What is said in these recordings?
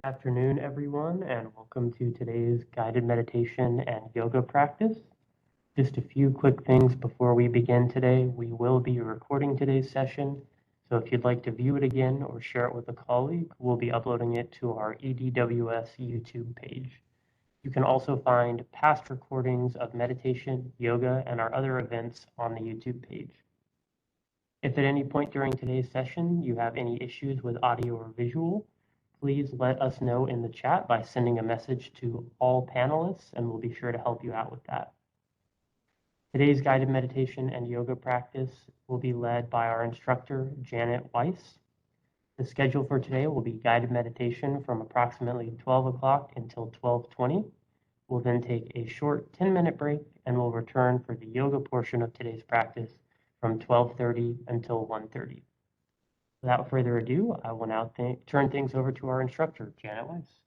Good afternoon, everyone, and welcome to today's guided meditation and yoga practice. Just a few quick things before we begin today. We will be recording today's session, so if you'd like to view it again or share it with a colleague, we'll be uploading it to our EDWS YouTube page. You can also find past recordings of meditation, yoga, and our other events on the YouTube page. If at any point during today's session you have any issues with audio or visual, please let us know in the chat by sending a message to all panelists, and we'll be sure to help you out with that. Today's guided meditation and yoga practice will be led by our instructor, Janet Weiss. The schedule for today will be guided meditation from approximately 12 o'clock until 12:20. We'll then take a short 10-minute break, and we'll return for the yoga portion of today's practice from 12:30 until 1:30. Without further ado, I will now turn things over to our instructor, Janet Weiss.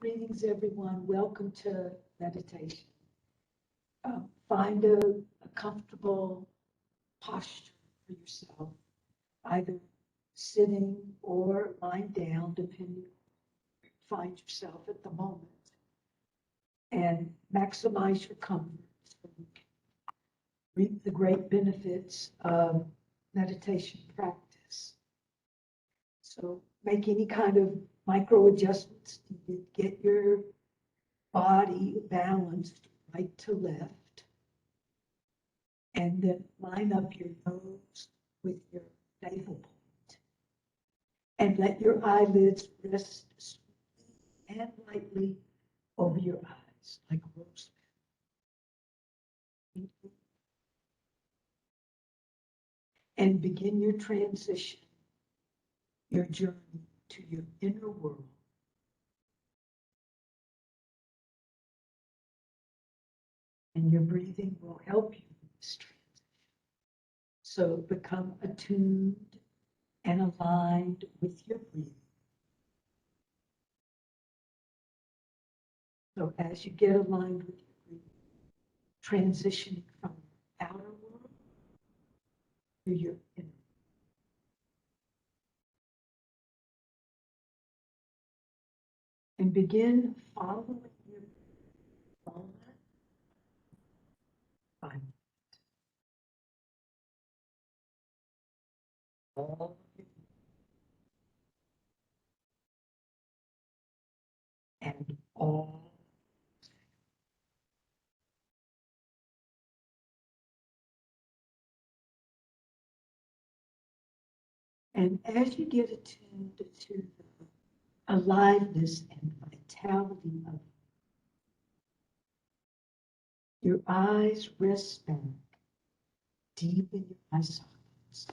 Greetings, everyone. Welcome to meditation. Find a comfortable posture for yourself, either sitting or lying down, depending on where you find yourself at the moment, and maximize your comfort so you can reap the great benefits of meditation practice. So make any kind of micro adjustments to get your body balanced right to left, and then line up your nose with your navel point, and let your eyelids rest sweetly and lightly over your eyes like a rose petal. And begin your transition, your journey to your inner world. And your breathing will help you in this transition. So become attuned and aligned with your breathing. So as you get aligned with your breathing, transitioning from your outer world to your inner world. And begin following your thought by all of your and all. And as you get attuned to the aliveness and vitality of your eyes rest back deep in your eye sockets.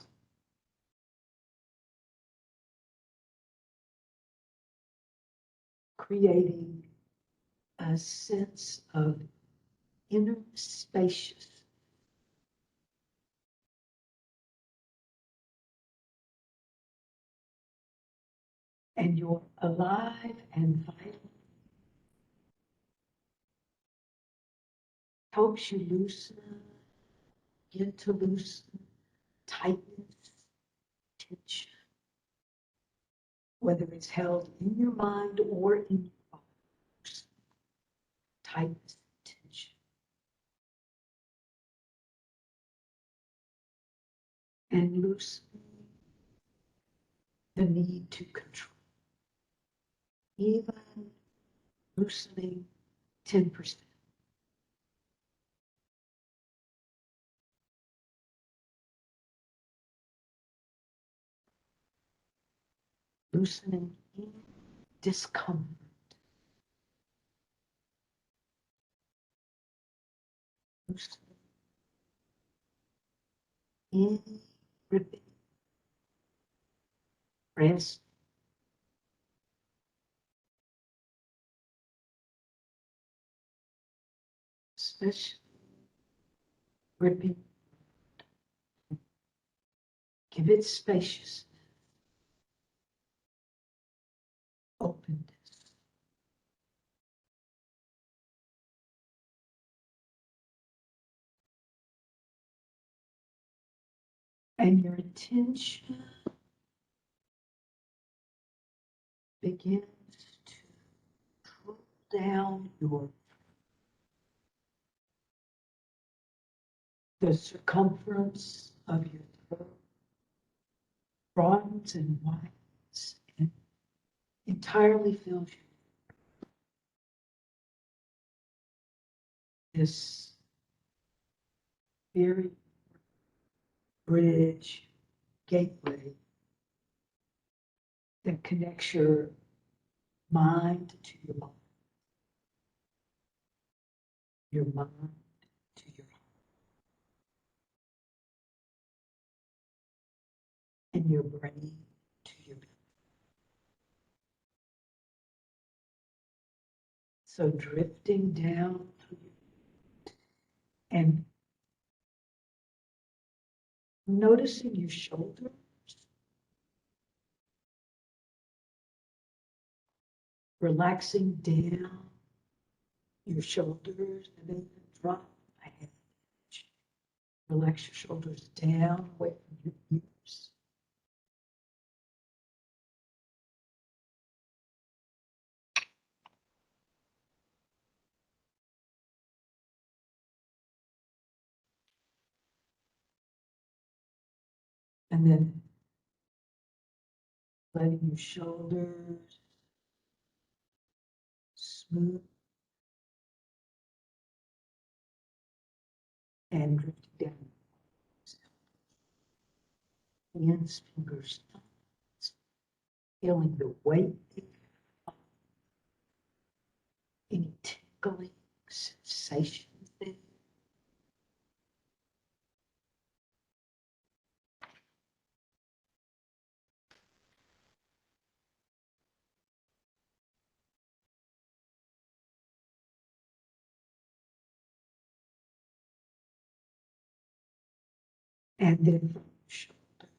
Creating a sense of inner spaciousness. And you're alive and vital. Helps you loosen, begin to loosen, tightness, tension, whether it's held in your mind or in your body. Tightness, tension. And loosening the need to control. Even loosening 10%. Loosening any discomfort. Loosening any gripping, rest, especially gripping. Give it spaciousness, openness. And your attention begins to pull down the circumference of your throat, broadens and widens, and entirely fills you. This very bridge, gateway that connects your mind to your body, your mind to your heart, and your brain to your belly. So drifting down through your, and noticing your shoulders, relaxing down your shoulders, and then drop a head. Relax your shoulders down, away from your ears. And then letting your shoulders smooth and drifting down. Hands, fingers, thumbs, feeling the weight, any tickling sensation there. And then from your shoulders,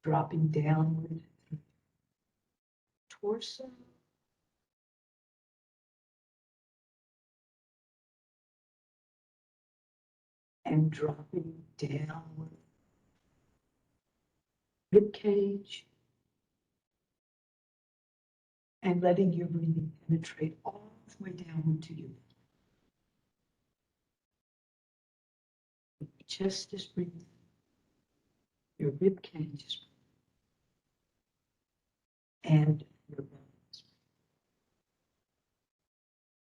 dropping downward through torso, and dropping downward, rib cage, and letting your breathing penetrate all the way downward to your chest is breathing, your rib cage is breathing, and your belly is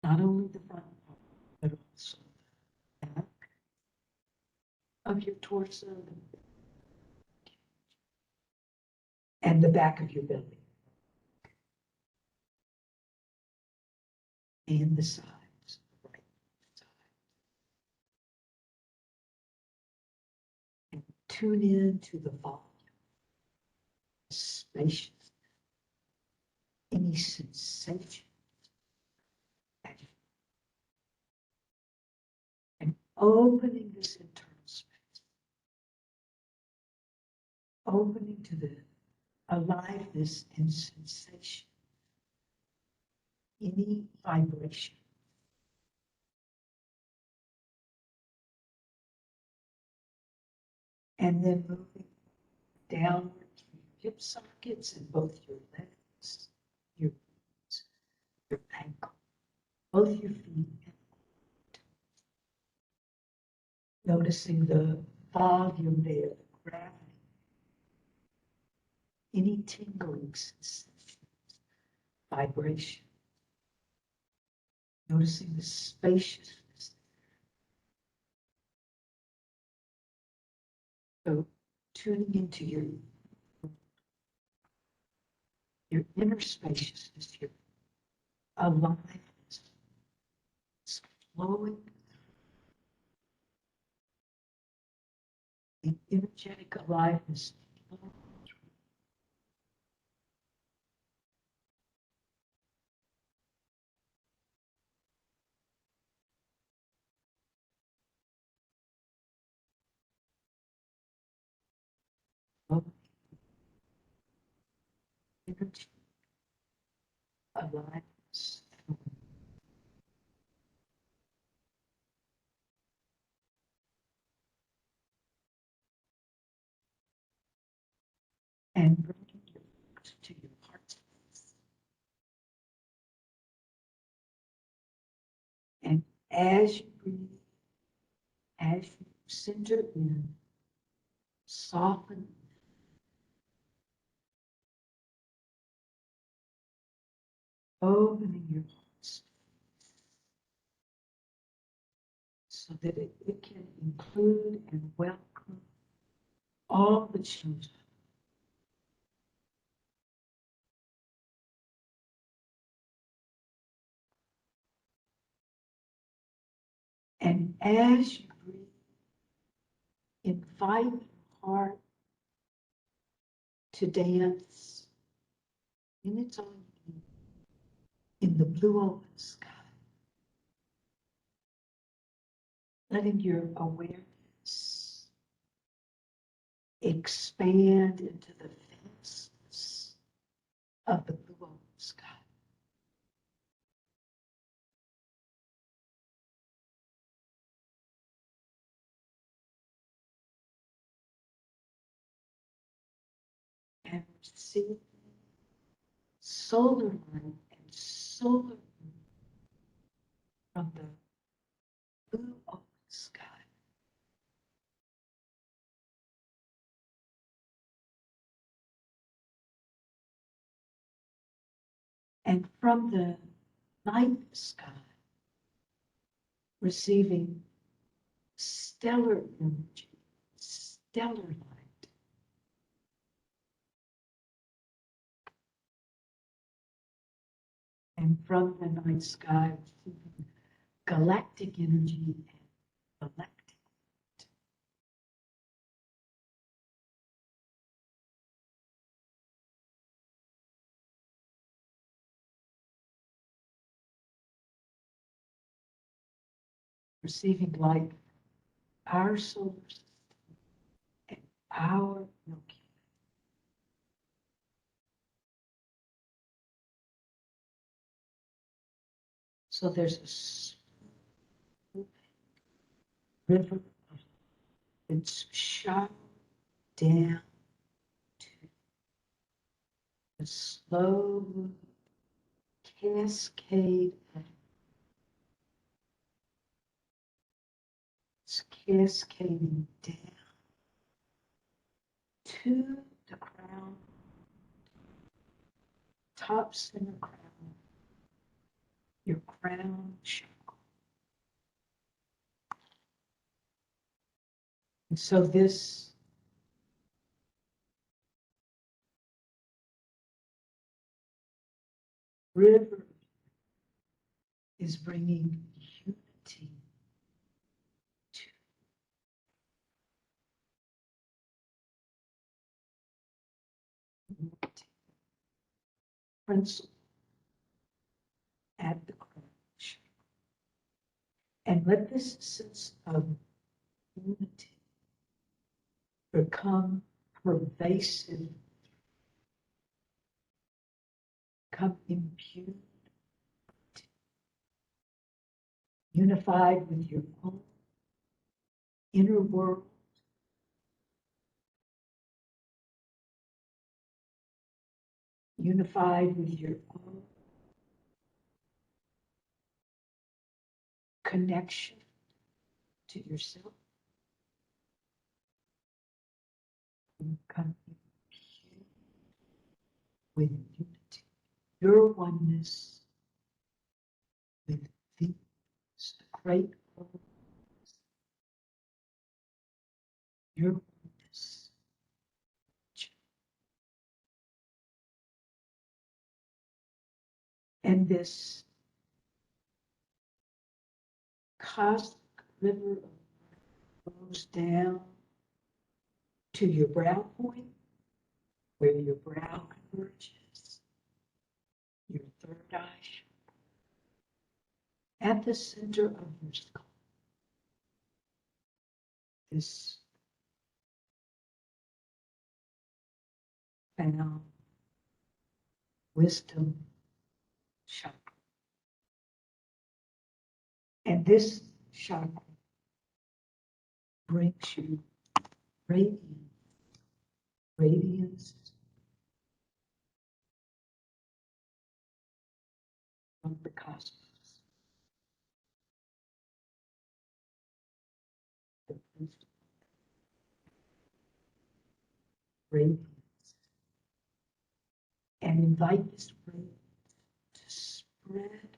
breathing. Not only the front part, but also the back of your torso and the back of your belly and the sides, the right side. And tune in to the volume, spacious, any sensation, and opening this internal space, opening to the aliveness and sensation, any vibration. And then moving downward through your hip sockets and both your legs, your knees, your ankle, both your feet. Noticing the volume there, the gravity, any tingling sensations, vibration. Noticing the spaciousness. So tuning into your inner spaciousness, your aliveness, it's flowing, the energetic aliveness flowing through energy, aliveness, and bringing your focus to your heart space. as you breathe, as you center in, soften, opening your heart so that it can include and welcome all the children. And as you breathe, invite your heart to dance in its own way in the blue open sky, letting your awareness expand into the vastness of the blue open sky. And receive solar light and solar moon from the blue open sky. And from the night sky, receiving stellar energy, stellar light. And from the night sky, receiving galactic energy and galactic light. Receiving light, our solar system and our Milky Way. So there's a smooth river that's shot down to the slow cascade of it's cascading down to the crown, top center crown, your crown chakra. And so this river is bringing unity to unity. Principle at the crown chakra. And let this sense of unity become pervasive, become imbued, unified with your own inner world, unified with your own connection to yourself, and become imbued with unity, your oneness with Venus, the great world, your oneness. And this cosmic river flows down to your brow point, where your brow converges, your third eye, at the center of your skull. This found wisdom chakra. And this chakra brings you radiance from the cosmos. the radiance, and invite this radiance to spread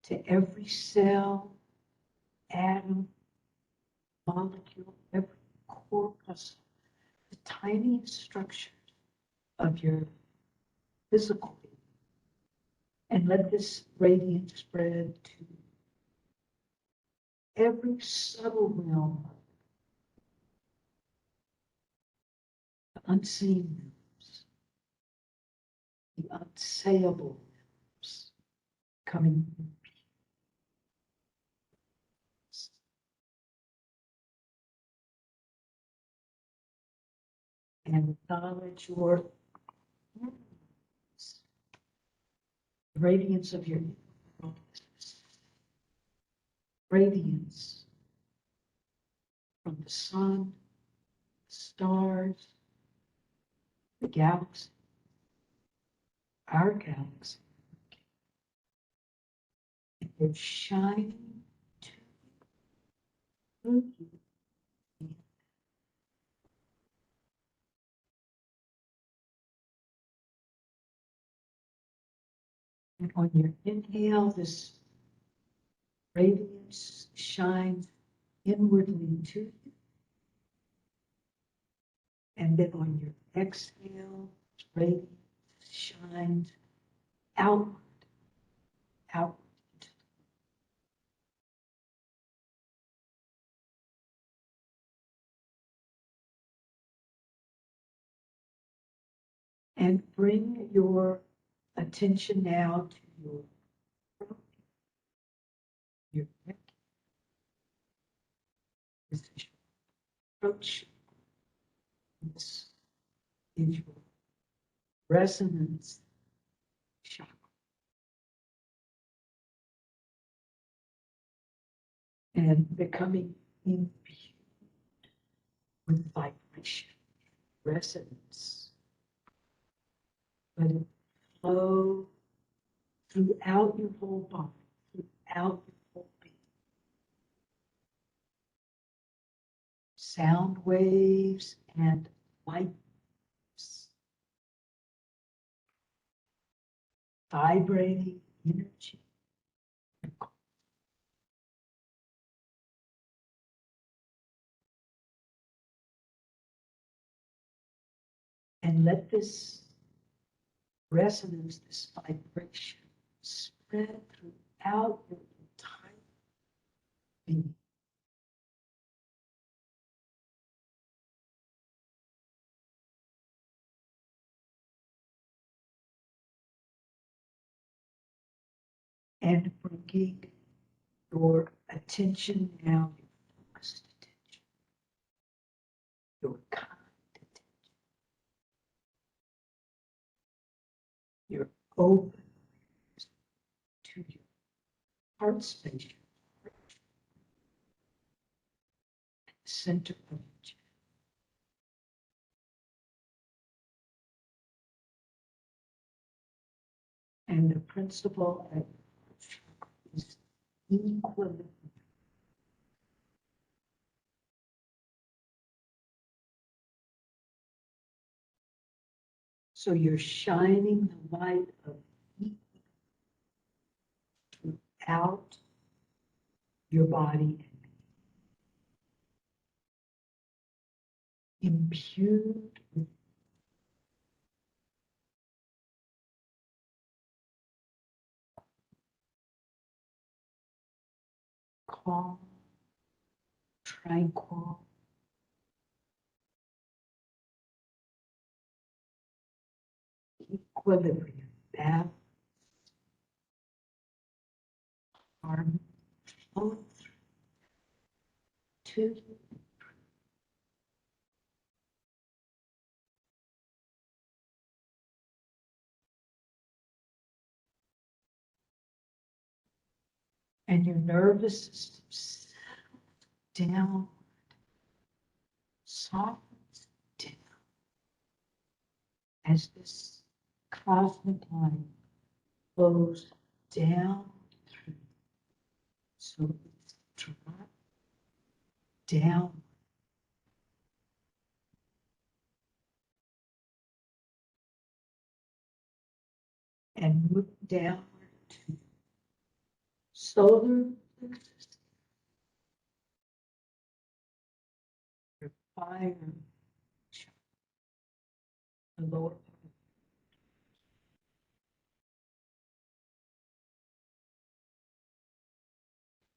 to every cell, atom, molecule, every corpuscle, the tiniest structure of your physical being. And let this radiance spread to every subtle realm, the unseen realms, the unsayable realms, coming in peace. And acknowledge your radiance, the radiance of your radiance from the sun, the stars, the galaxy, our galaxy. And they're shining to you, through you. And on your inhale, this radiance shines inwardly to you. And then on your exhale, radiance shines outward, outward. And bring your attention now to your throat, your neck. This is your throat chakra. This is your resonance chakra. And becoming imbued with vibration, resonance. Let it flow throughout your whole body, throughout your whole being. Sound waves and light waves, vibrating energy. And let this resonance, this vibration, spread throughout your entire being. And bringing your attention now, your focused attention, your kind attention, your open to your heart space, your center of your chest. And the principle at is equilibrium. So you're shining the light of equilibrium throughout your body, imbued with calm, tranquil, equilibrium, balance, harmony, flow through to you. And your nervous system settles down, softens down as this cosmic light flows down through. So it's dropped down, and move downward to solar plexus, your fire chakra, the lower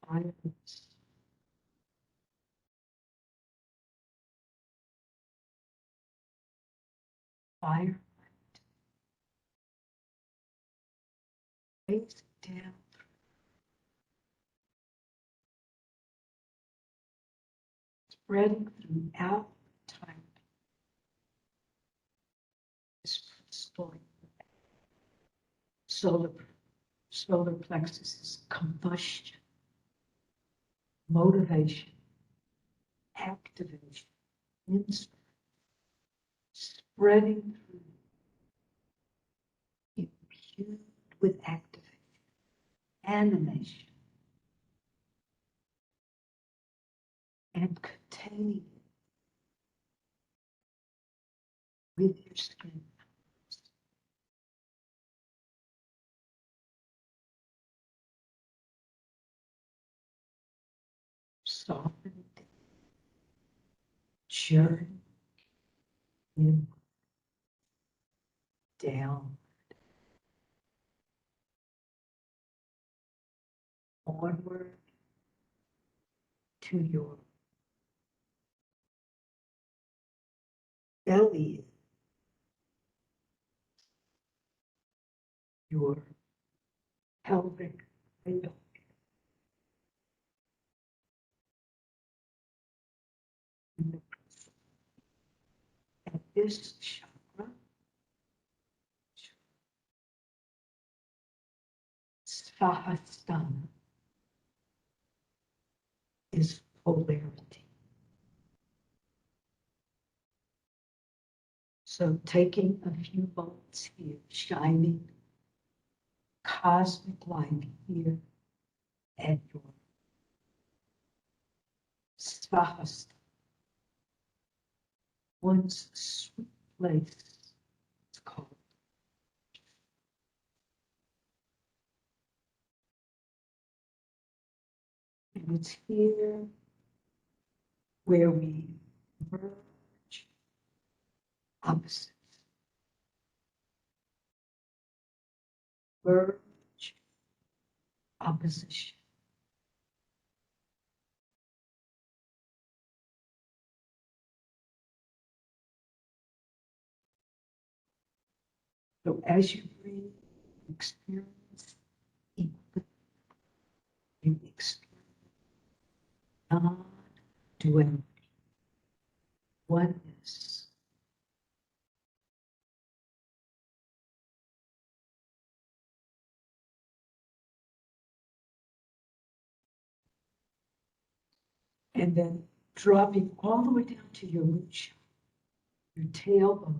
part of fire, fire, face down, spreading throughout time. This solar plexus is combustion, motivation, activation, inspiration, spreading through, imbued with activation, animation, and containing it with your skin. Softening journey in, down, onward to your belly, your pelvic cradle, and this chakra, Svahasthana, is polarity. So taking a few moments here, shining cosmic light here at your Svahasthana, one's sweet place, it's called. And it's here where we merge opposites, merge opposition. So as you breathe, experience equilibrium, you experience non-duality, oneness. And then dropping all the way down to your root chakra, your tailbone.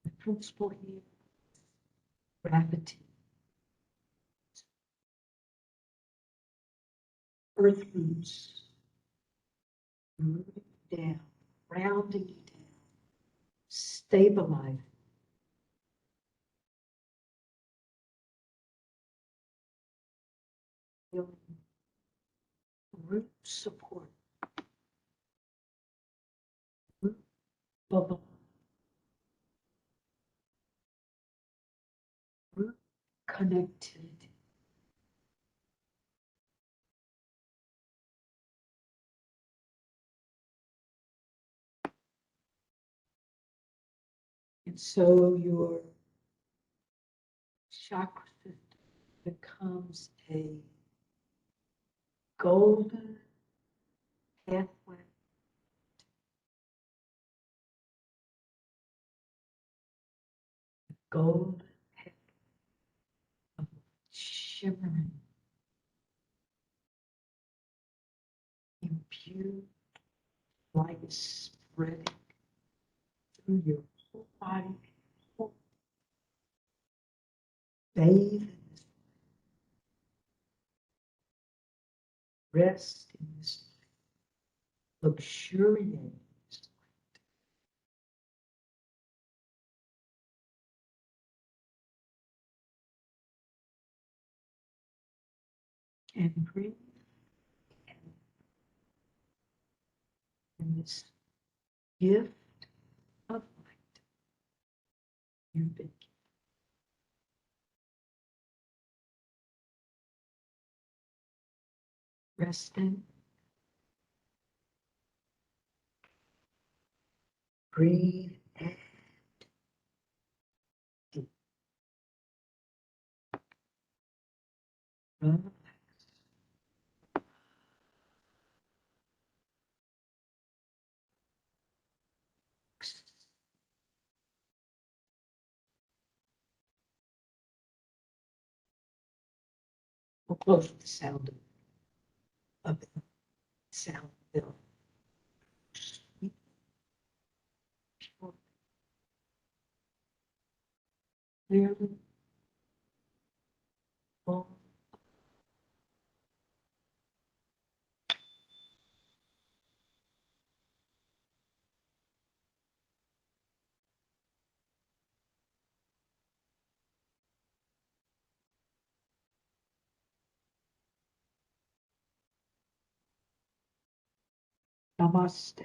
The principle here, gravity, earth roots, rooting down, rounding you down, stabilizing. Feeling root support, root bubble, root connectivity. And so your chakra system becomes a golden pathway, golden pathway of shimmering, imbued light spreading through your whole body, whole bathe in this, rest in this. luxuriate. And breathe in this gift of light you've been given. Resting, breathe and deep. Relax. We'll close with the sound of the sound bill. Sweet, pure, clearly, full. Namaste.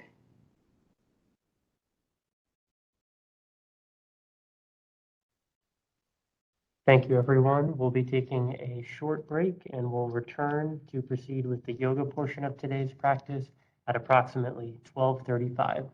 Thank you, everyone. We'll be taking a short break and we'll return to proceed with the yoga portion of today's practice at approximately 12:35.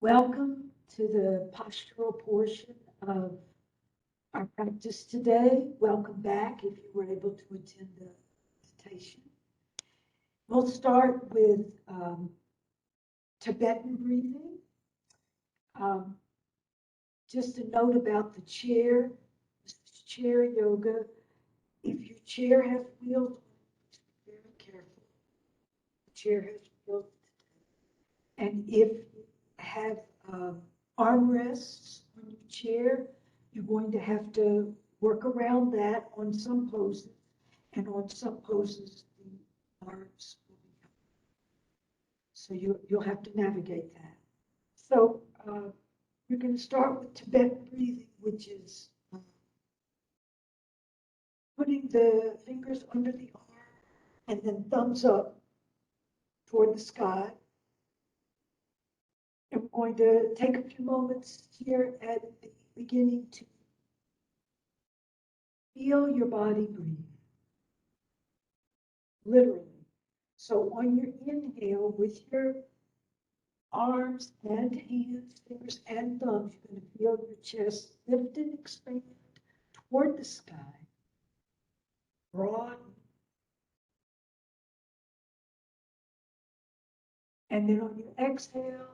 Welcome to the postural portion of our practice today. Welcome back if you were able to attend the meditation. We'll start with Tibetan breathing. Just a note about the chair. This is chair yoga. If your chair has wheels, be very careful. The chair has wheels. And if you have armrests on your chair, you're going to have to work around that on some poses, and on some poses, the arms will be up. So you'll have to navigate that. So we're going to start with Tibetan breathing, which is putting the fingers under the arm and then thumbs up toward the sky. And we're going to take a few moments here at the beginning to feel your body breathe, literally. So on your inhale, with your arms and hands, fingers and thumbs, you're going to feel your chest lift and expand toward the sky, broaden. And then on your exhale,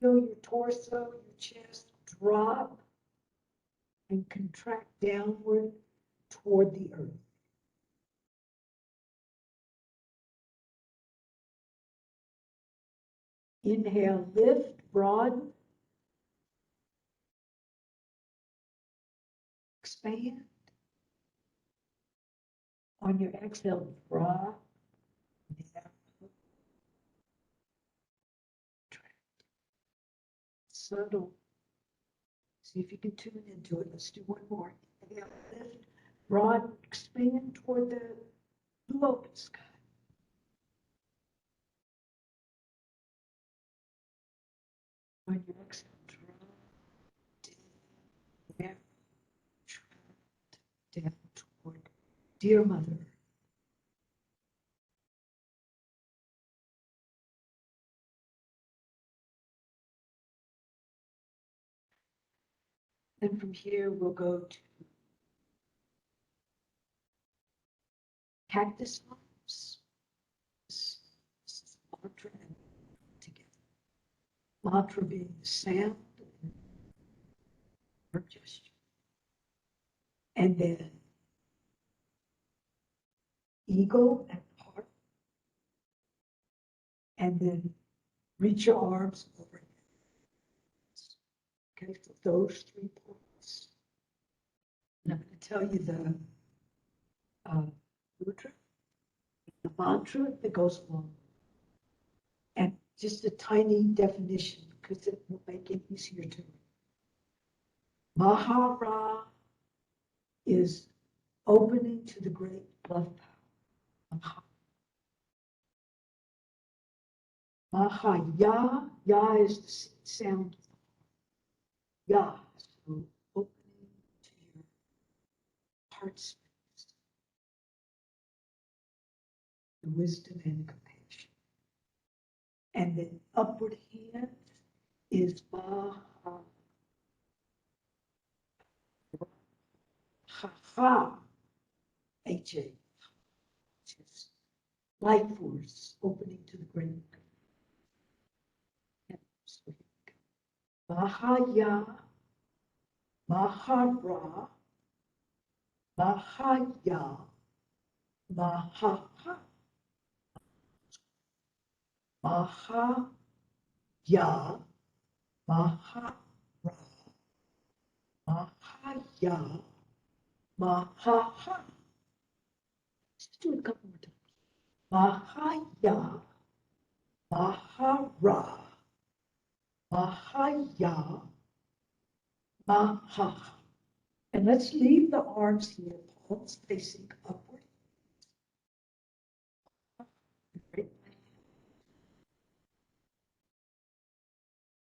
feel your torso, your chest drop and contract downward toward the earth. Inhale, lift, broaden, expand. On your exhale, drop, down, contract. Subtle. See if you can tune into it. Let's do one more. Inhale, lift, broaden, expand toward the blue open sky. On your exhale, drop, down, down toward Dear Mother. And from here, we'll go to cactus arms. This is mantra and together. Mantra being the sound and our gesture. And then eagle and heart. And then reach your arms over. Okay, so those 3 points. And I'm going to tell you the mudra, the mantra that goes along. And just a tiny definition because it will make it easier to read. Mahara is opening to the great love power. Mahaya, ya is the sound of the heart. Ya, so opening to your heart space, the wisdom and compassion. And then upward hand is Maha. Ha-ha, H-A, which is life force opening to the great. Mahaya, Mahara, Mahaya, Mahaha, Mahaya, Mahara, Mahaya, Mahaha. Let's do it a couple more times. Mahaya, Mahara, Mahaya, Mahaha. And let's leave the arms here, palms facing upward.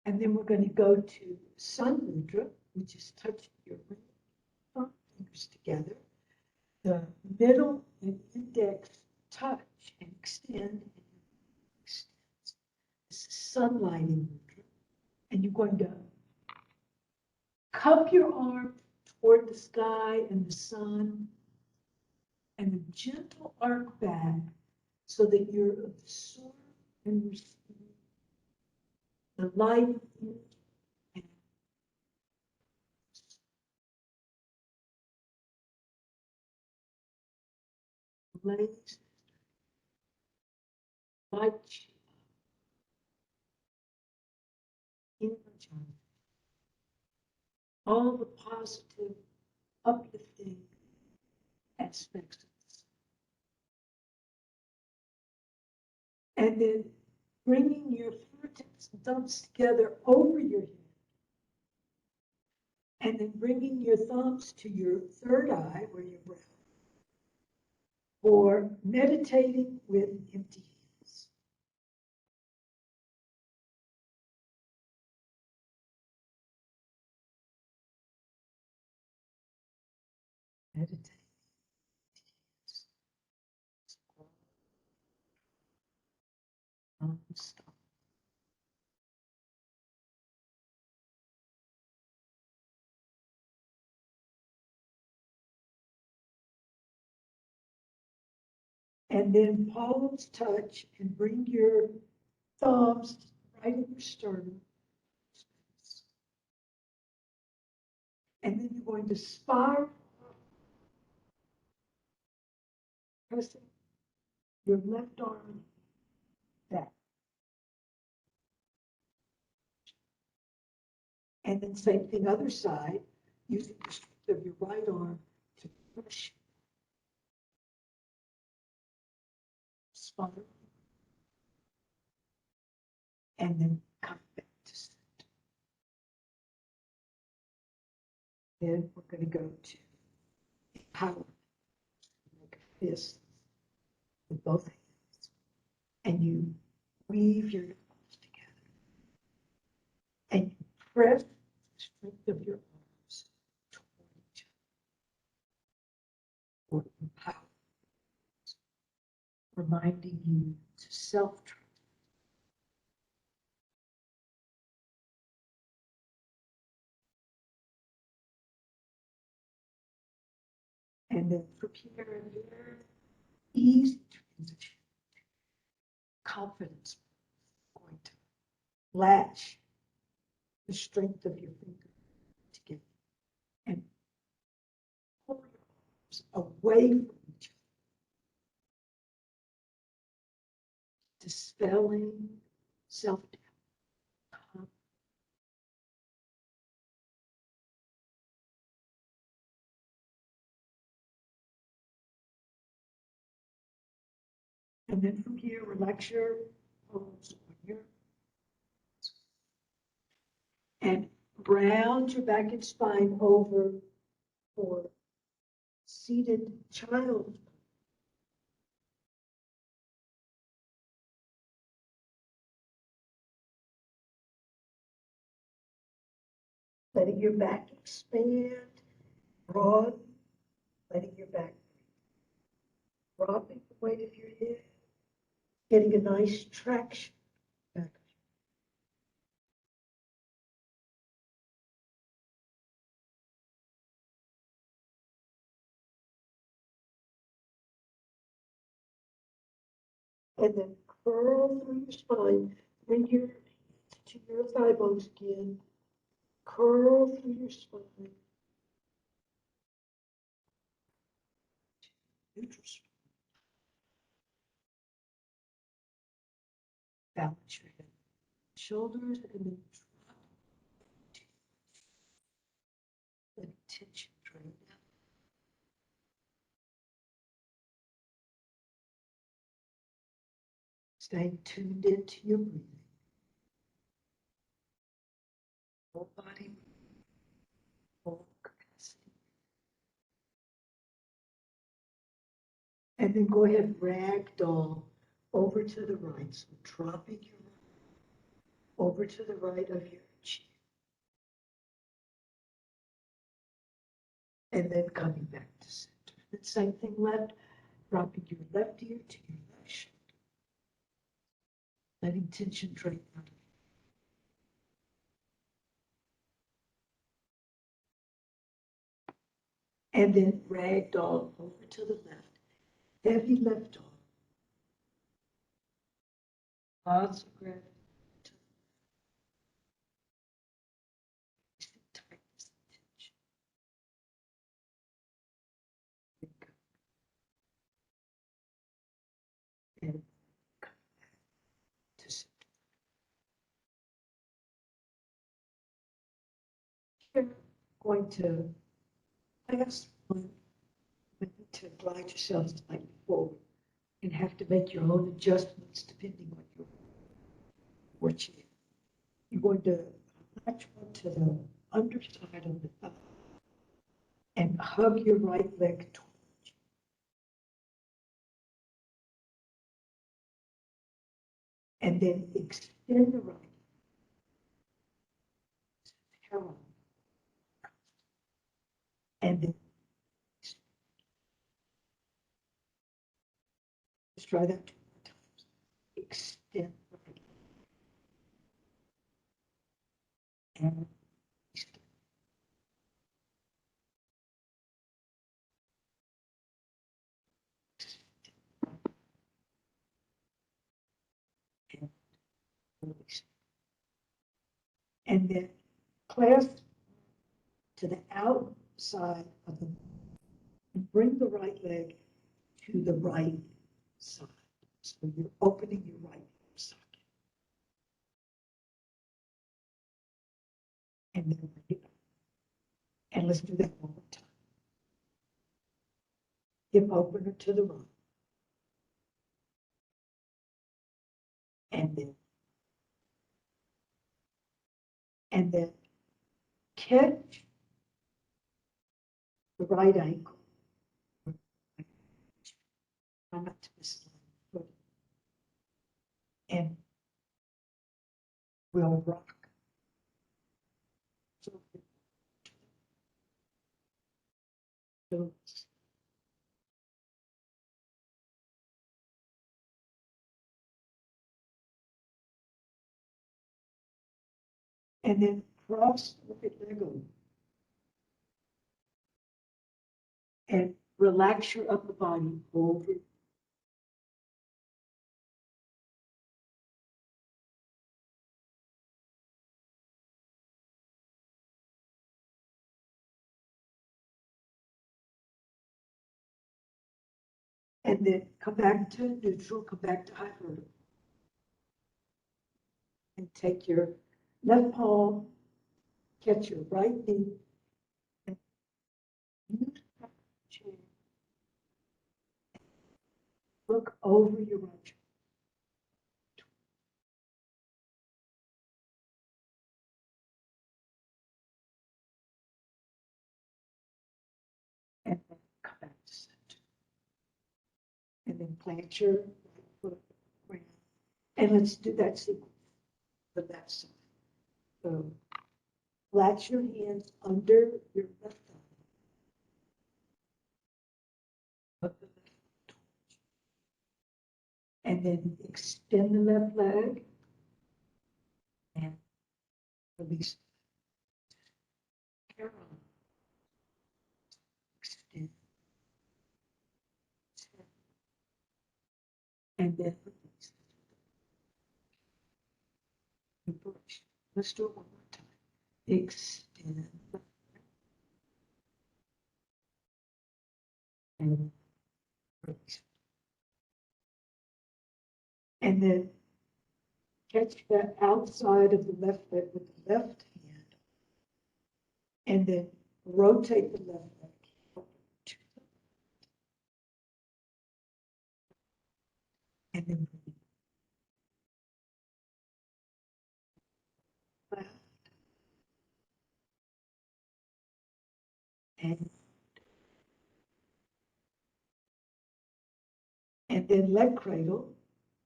And then we're going to go to Sun Mudra, which is touching your ring, fingers together. The middle and index touch and extend, and extends. This is sunlighting mudra. And you're going to cup your arm toward the sky and the sun, and a gentle arc back so that you're absorbed and receive the light in and blaze light you up, energize all the positive, uplifting aspects of this. And then bringing your fingertips and thumbs together over your head. And then bringing your thumbs to your third eye where your breath. Or meditating with empty hands. Meditate. Stop. And then palms touch and bring your thumbs right in your sternum. And then you're going to spiral, pressing your left arm back. And then same thing, other side, using the strength of your right arm to push, spiral, and then come back to center. Then we're going to go to power. Make a fist with both hands. And you weave your knuckles together. And you press the strength of your arms toward each other. For power. Reminding you to self-trust. And then prepare your easy transition. Confidence going to latch the strength of your finger together and pull your arms away from each other, dispelling self-doubt. And then from here, relax your palms on your and round your back and spine over for seated child. Letting your back expand, broaden, letting your back breathe. Dropping the weight of your head, getting a nice traction back. And then curl through your spine. Bring your hands to your thigh bones again. Curl through your spine. Neutral spine. Balance your head, shoulders, and then drop. Let tension drain out. Staying tuned into your breathing. Full body, full capacity. And then go ahead, ragdoll over to the right. So dropping your over to the right of your chin. And then coming back to center. The same thing left, dropping your left ear to your left shoulder. Letting tension drain out. And then ragdoll over to the left. Heavy left arm. Lots of gravity to the tightness and tension. And come back to center. You're going to pass one to glide yourself slightly forward and have to make your own adjustments depending on your chair. You're going to latch one to the underside of the thigh and hug your right leg towards you. And then extend the right parallel. And then let's try that 2 more times. Extend the right and extend. And release. And then clasp to the outside of the and bring the right leg to the right side. So you're opening your right socket. And then bring it back. And let's do that one more time. Hip opener to the right. And then catch the right ankle. Try not to misalign the foot. And we'll rock. So toes. And then cross the right leg over. And relax your upper body over. And then come back to neutral, come back to high vertical. And take your left palm, catch your right knee, and use that chair. Look over your right shoulder. And then come back to center. And then plant your right foot around. And let's do that sequence for that side. So latch your hands under your left thigh. Put the left foot towards you. And then extend the left leg and release. Carol. Extend. And then release. Brush. Let's do it one more time. Extend. And release. And then catch the outside of the left leg with the left hand. And then rotate the left leg to the and then bring it left and then leg cradle.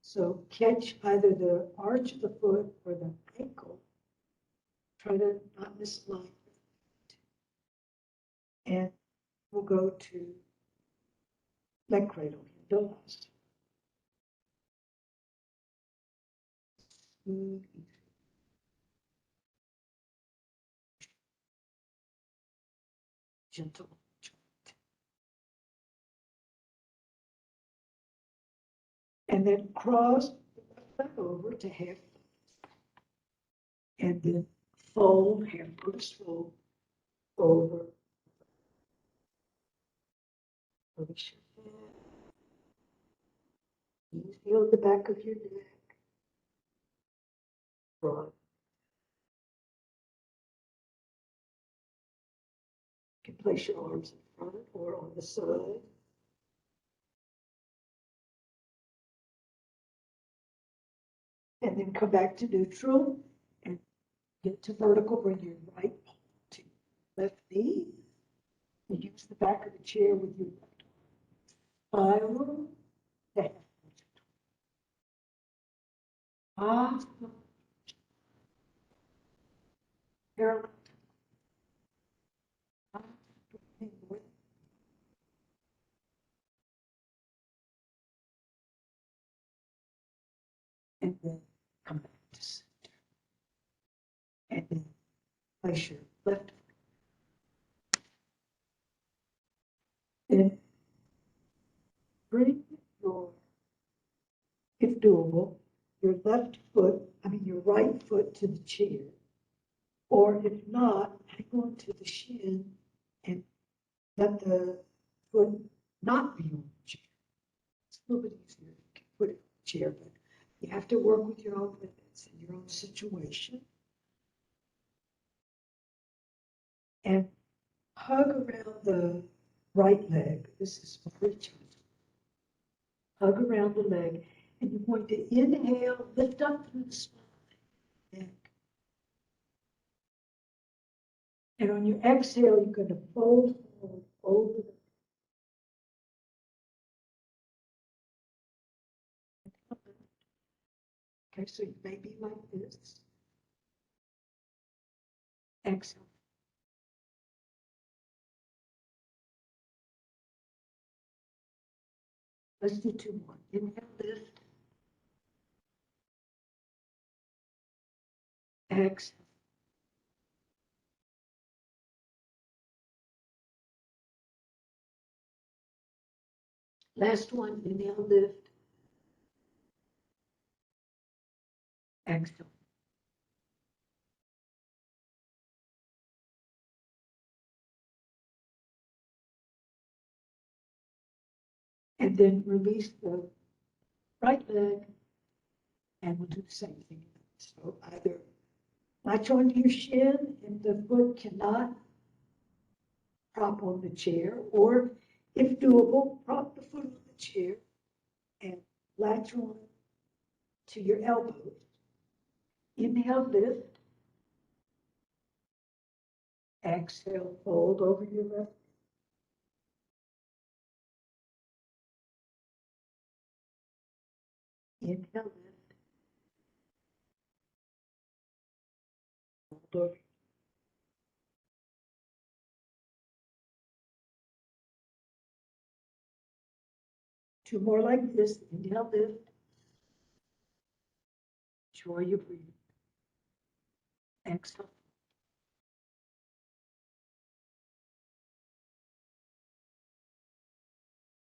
So catch either the arch of the foot or the ankle. Try to not misalign. And we'll go to leg cradle. Don't lost. Smooth, easy. Gentle. And then cross the left leg over to half. And then fold, half lotus fold over. Release your head. You feel the back of your neck. Front. You can place your arms in front or on the side. And then come back to neutral and get to vertical. Bring your right palm to your left knee. And use the back of the chair with your left arm. Down. Ah, parallel. And then come back to center. And then place your left. And bring your, if doable, your your right foot to the chair. Or if not, hang on to the shin and let the foot not be on the chair. It's a little bit easier to put it on the chair, but you have to work with your own limits and your own situation. And hug around the right leg. This is very gentle. Hug around the leg. And you're going to inhale, lift up through the spine, neck. And on your exhale, you're going to fold forward over the. Okay, so you may be like this. Exhale. Let's do two more. Inhale, lift. Exhale. Last one. Inhale, lift. Exhale. And then release the right leg, and we'll do the same thing. So either latch onto your shin if the foot cannot prop on the chair, or if doable, prop the foot on the chair and latch on to your elbow. Inhale, lift. Exhale, fold over your left. Inhale, lift. Fold over. Two more like this. Inhale, lift. Enjoy your breathing. Exhale.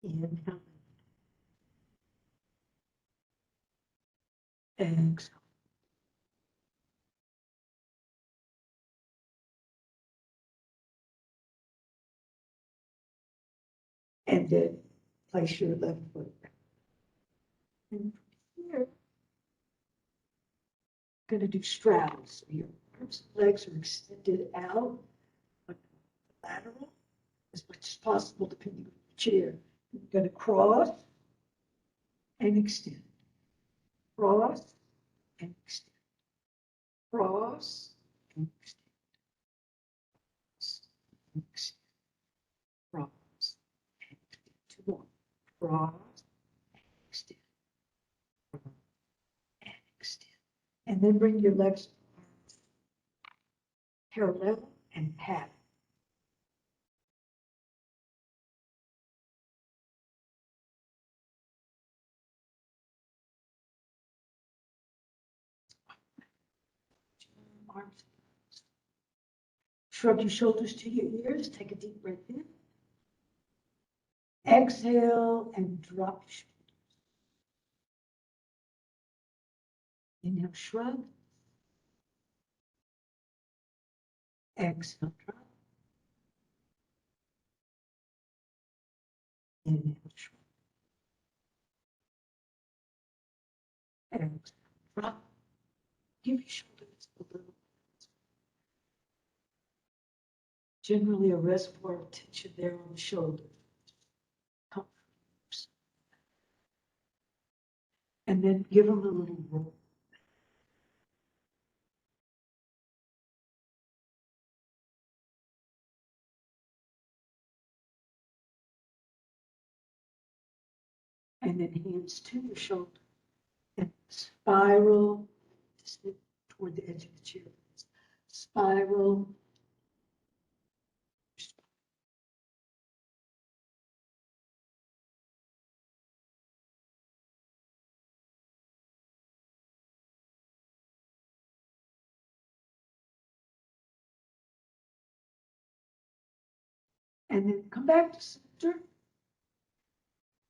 Inhale, lift. Exhale. And then place your left foot. And from here, going to do straddles. So your arms and legs are extended out, lateral, as much as possible, depending on the chair. You're going to cross and extend. Cross and extend. Cross and extend. And extend. Cross and extend. Two more. Cross and extend. And extend. And then bring your legs parallel and pat. Arms. Shrug your shoulders to your ears. Take a deep breath in. Exhale and drop your shoulders. Inhale, shrug. Exhale, drop. Inhale, shrug. Exhale, drop. Give your shoulders a little. Generally, a reservoir of tension there on the shoulder. Comfort. And then give them a little roll. And then hands to your shoulder and spiral toward the edge of the chair. Spiral. And then come back to center.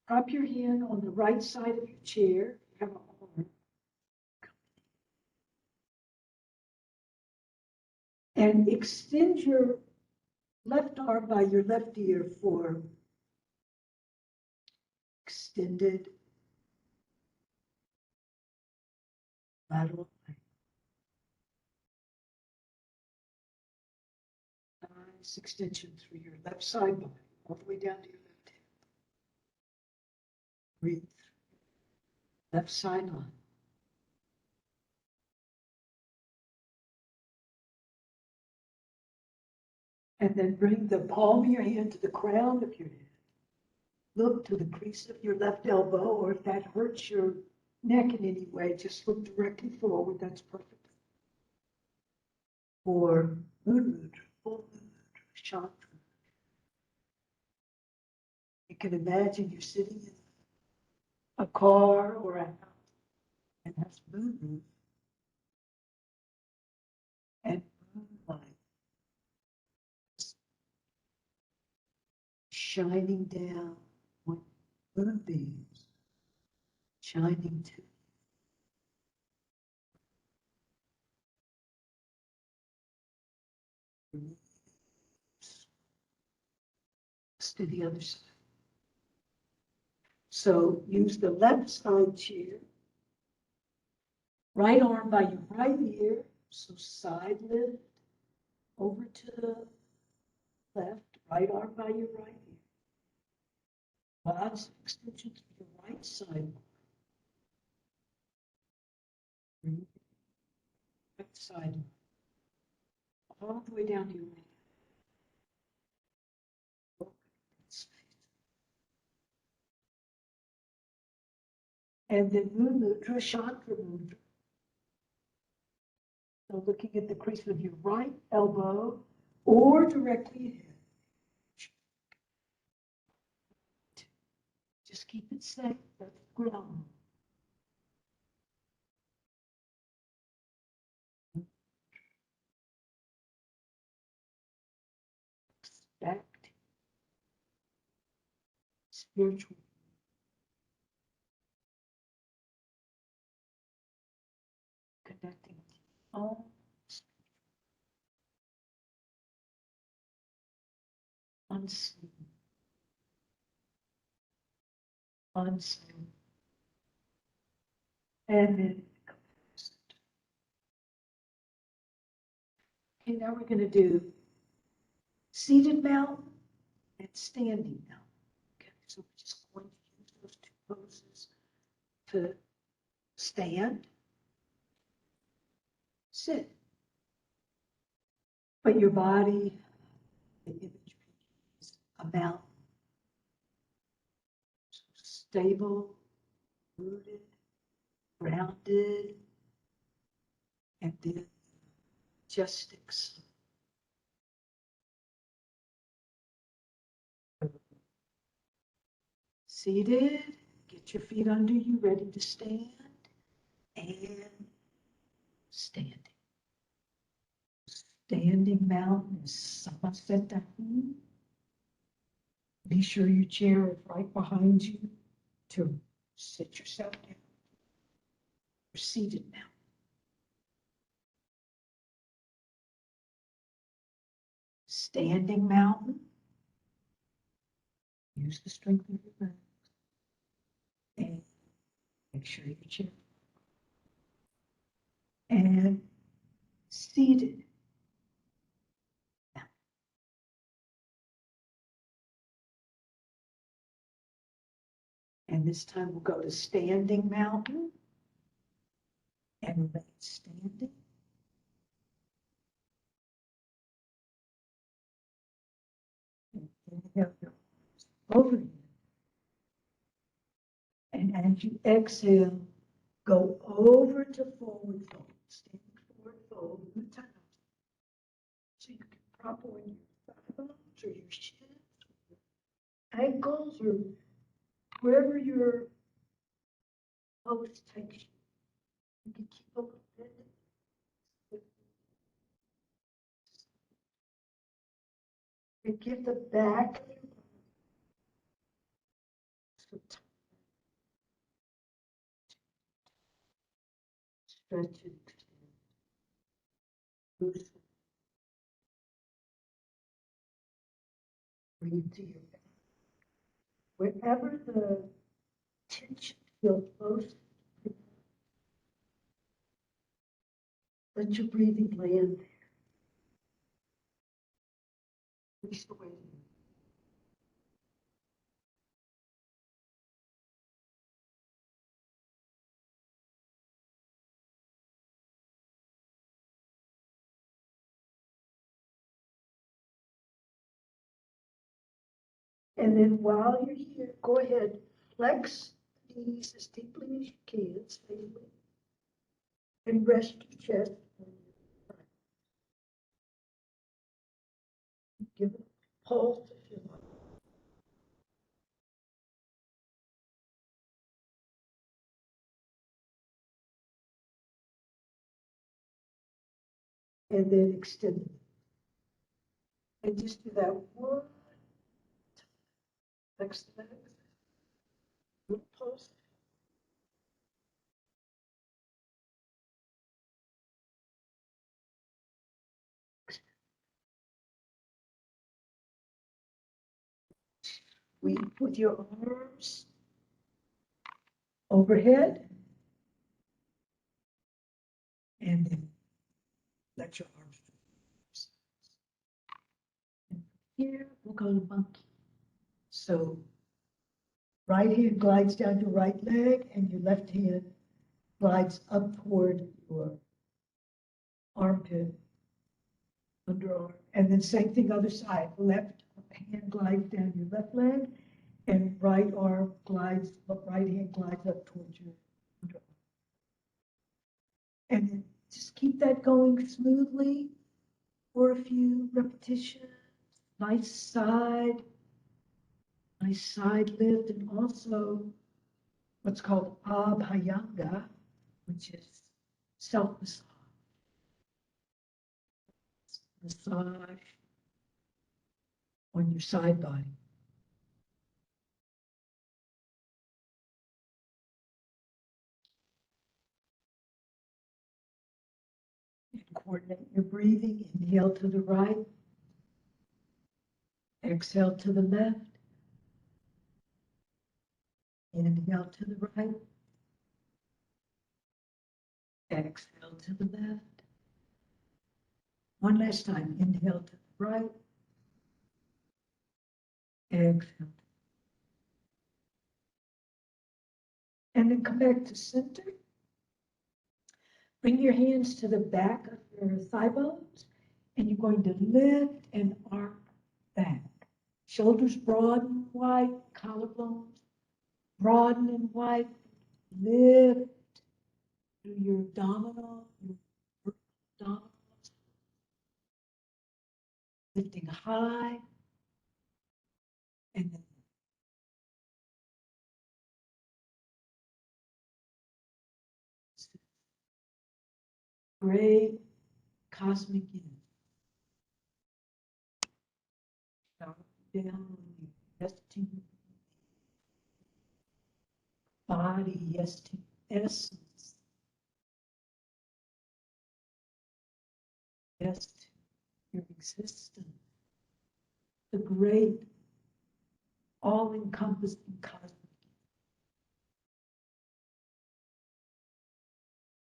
Prop your hand on the right side of your chair. You have an arm. And extend your left arm by your left ear for extended lateral length. Nice extension through your left side body, all the way down to your left hip. Breathe. Left side on. And then bring the palm of your hand to the crown of your head. Look to the crease of your left elbow, or if that hurts your neck in any way, just look directly forward. That's perfect. For Mudra, full Mudra, Chakra. You can imagine you're sitting in a car or a house and has Mudra and moonlight shining down on moonbeams, shining to to the other side. So use the left side chair, right arm by your right ear, so side lift over to the left, right arm by your right ear. Lots of extension to your right side. Right side, all the way down to your right. And then Mudra, Chakra Mudra. So looking at the crease of your right elbow or directly ahead. Just keep it safe. That's the ground. Expect spiritual. Connecting with your own unseen. Unseen. And then okay, now we're going to do seated mountain and standing mountain. Okay, so we're just going to use those two poses to stand, sit. But your body, the imagery is a mountain. So stable, rooted, grounded, and then majestic. Seated, get your feet under you, ready to stand, and standing. Standing mountain is Samasthita. Be sure your chair is right behind you to sit yourself down. Seated mountain. standing mountain. Use the strength of your legs. And make sure your chin. And seated. And this time we'll go to standing mountain and remain standing. And inhale your arms overhead. And as you exhale, go over to forward fold. Standing forward fold in the time. So you can prop on your thigh bones or your shins, or your ankles, or wherever your pose takes you. You can keep a little bit. And give the back of your body some time. Stretch and extend. Loosen. Breathe to your back. Wherever the tension feels most, let your breathing land there. Release the weight. And then while you're here, go ahead, flex the knees as deeply as you can, safely, and rest your chest on your thigh. Give it a pulse if you like. And then extend it. And just do that one. Flex the legs. Little pulse. Sweep with your arms overhead. And then let your arms drop. And here we'll go to monkey. So right hand glides down your right leg and your left hand glides up toward your armpit, underarm. And then same thing other side. Left hand glides down your left leg and right hand glides up towards your underarm. And then just keep that going smoothly for a few repetitions. Nice side lift, and also what's called abhyanga, which is self-massage. Massage on your side body. And coordinate your breathing. Inhale to the right. Exhale to the left. Inhale to the right. Exhale to the left. One last time. Inhale to the right. Exhale. And then come back to center. Bring your hands to the back of your thigh bones, and you're going to lift and arc back. Shoulders broad and wide, collarbones broaden and wide. Lift through your abdominals, lifting high, and then great cosmic unity. Down on your resting body, yes, to essence, yes, to your existence. the great, all-encompassing cosmos.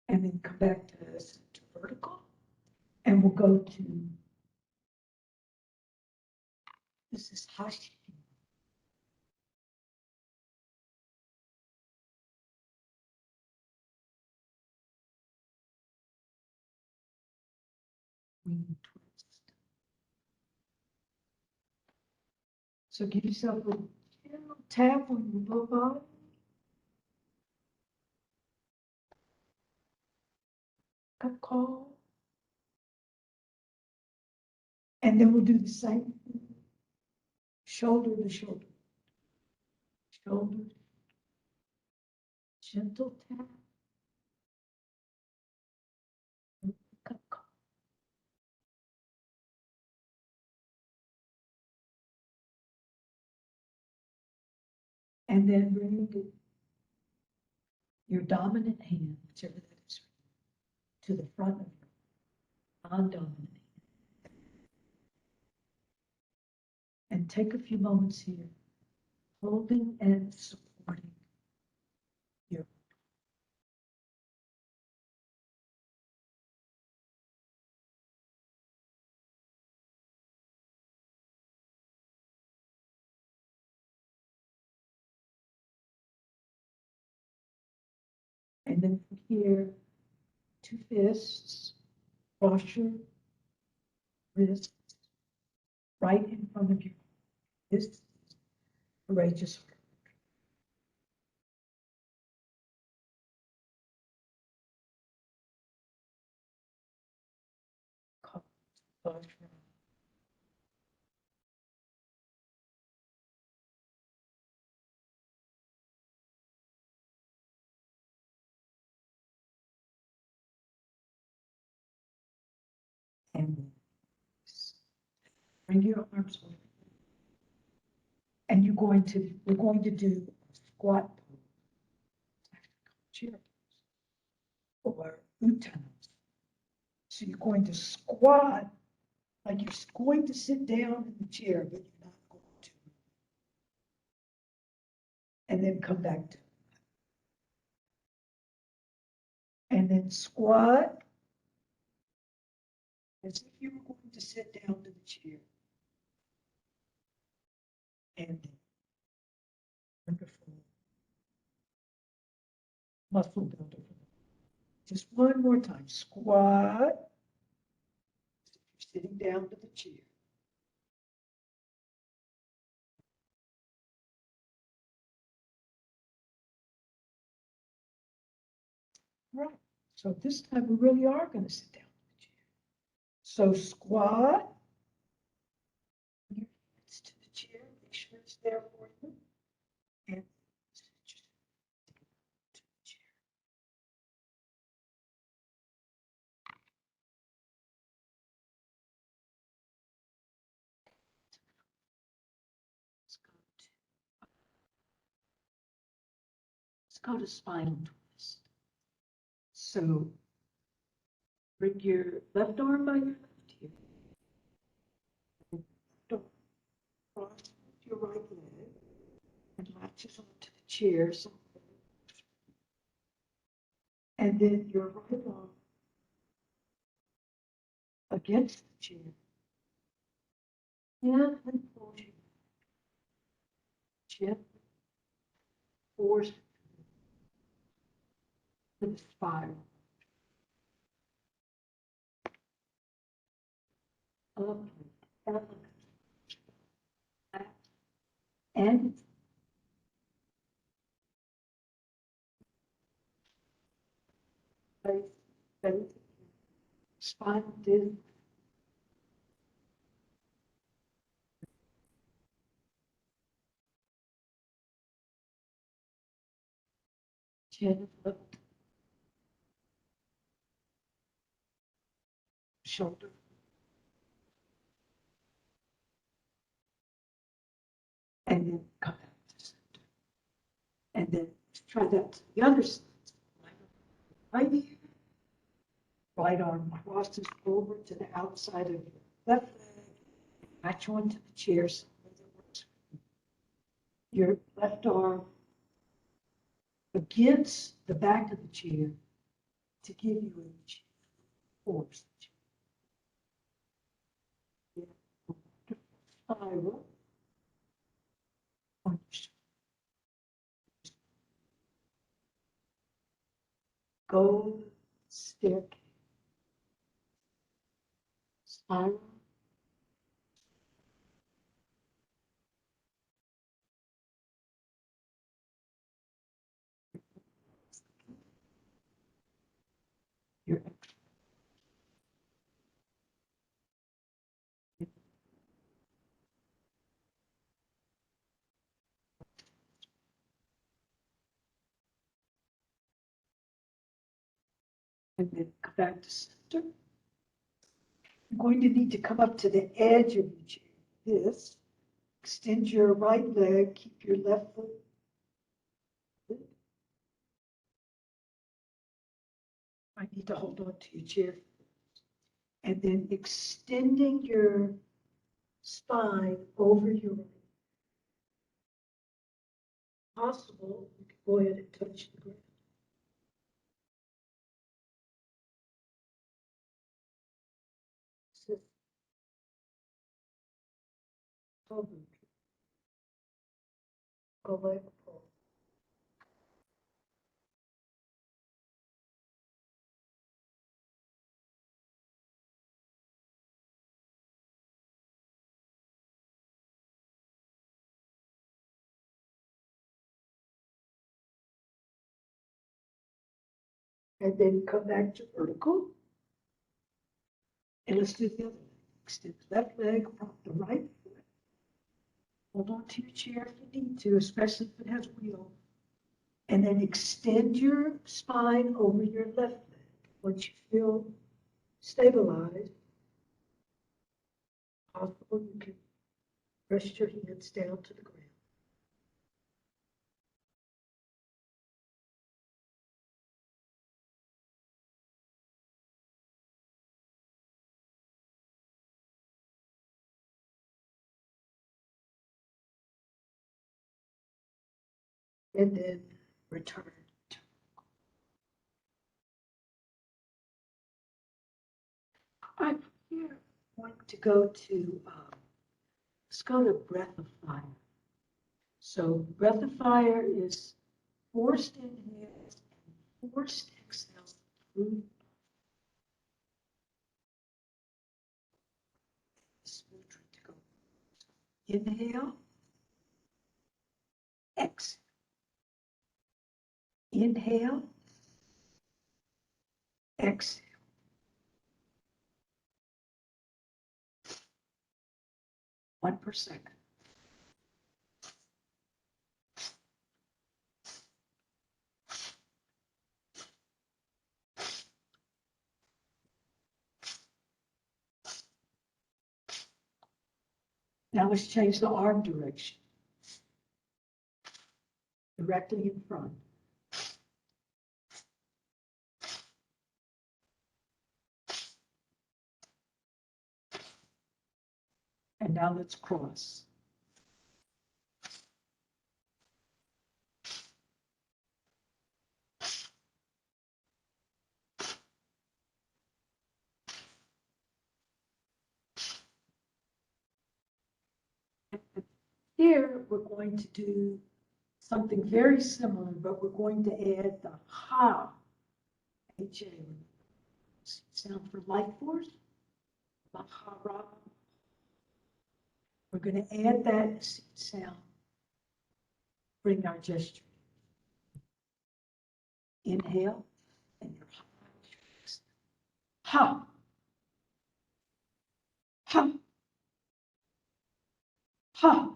And then come back to vertical. And we'll go to, this is Hashi. Wing twist. So give yourself a gentle tap on your lower body. Cup call. And then we'll do the same thing. Shoulder to shoulder. Shoulder. Gentle tap. Cup call. And then bring your dominant hand, whichever that is, to the front of your non-dominant hand. And take a few moments here, holding and supporting your. And then from here, two fists, cross your wrists, right in front of you. This is courageous work. Cross your. And bring your arms over. And we're going to do a squat pose, chair pose, or uttanasana. So you're going to squat like you're going to sit down in the chair, but you're not going to. And then come back to. And then squat as if you were going to sit down in the chair. And wonderful muscle builder. Just one more time. Squat. As if you're sitting down to the chair. Right. So this time we really are going to sit down in the chair. So squat. Your hands to the chair. Make sure it's there for you. And sit to the chair. Let's go to spinal twist. So bring your left arm by your left heel. Cross your right leg and latches onto the chair. So, and then your right arm against the chair. Gently pull you. Gently force to the spiral. Up, elegant, and face, spinal disc. Chin up, shoulder. And then come back to center. And then try that to the other side. Right here. Right arm crosses over to the outside of your left leg. latch onto the chair so that it works for you. Your left arm against the back of the chair to give you a force. Spiral on your shoulder. Go staircase. Spiral. Your and then come back to center. You're going to need to come up to the edge of your chair. This. Extend your right leg. Keep your left foot. I need to hold on to your chair. And then extending your spine over your right. Possible, you can go ahead and touch the ground. Sit. Covered. Go like a pole. And then come back to vertical. And let's do the other leg. Extend the left leg, prop the right foot. Hold on to your chair if you need to, especially if it has wheel. And then extend your spine over your left leg. Once you feel stabilized, possible you can rest your hands down to the ground. And then return to. I'm here. Going to go to, let's go to breath of fire. So breath of fire is forced inhales and forced exhales through this mudra to go. Inhale, exhale. Inhale, exhale. One per second. Now let's change the arm direction. Directly in front. And now let's cross. Here, we're going to do something very similar, but we're going to add the ha, H-A, sound for life force, mahara. We're going to add that sound, bring our gesture. Inhale, and your ha, ha, ha,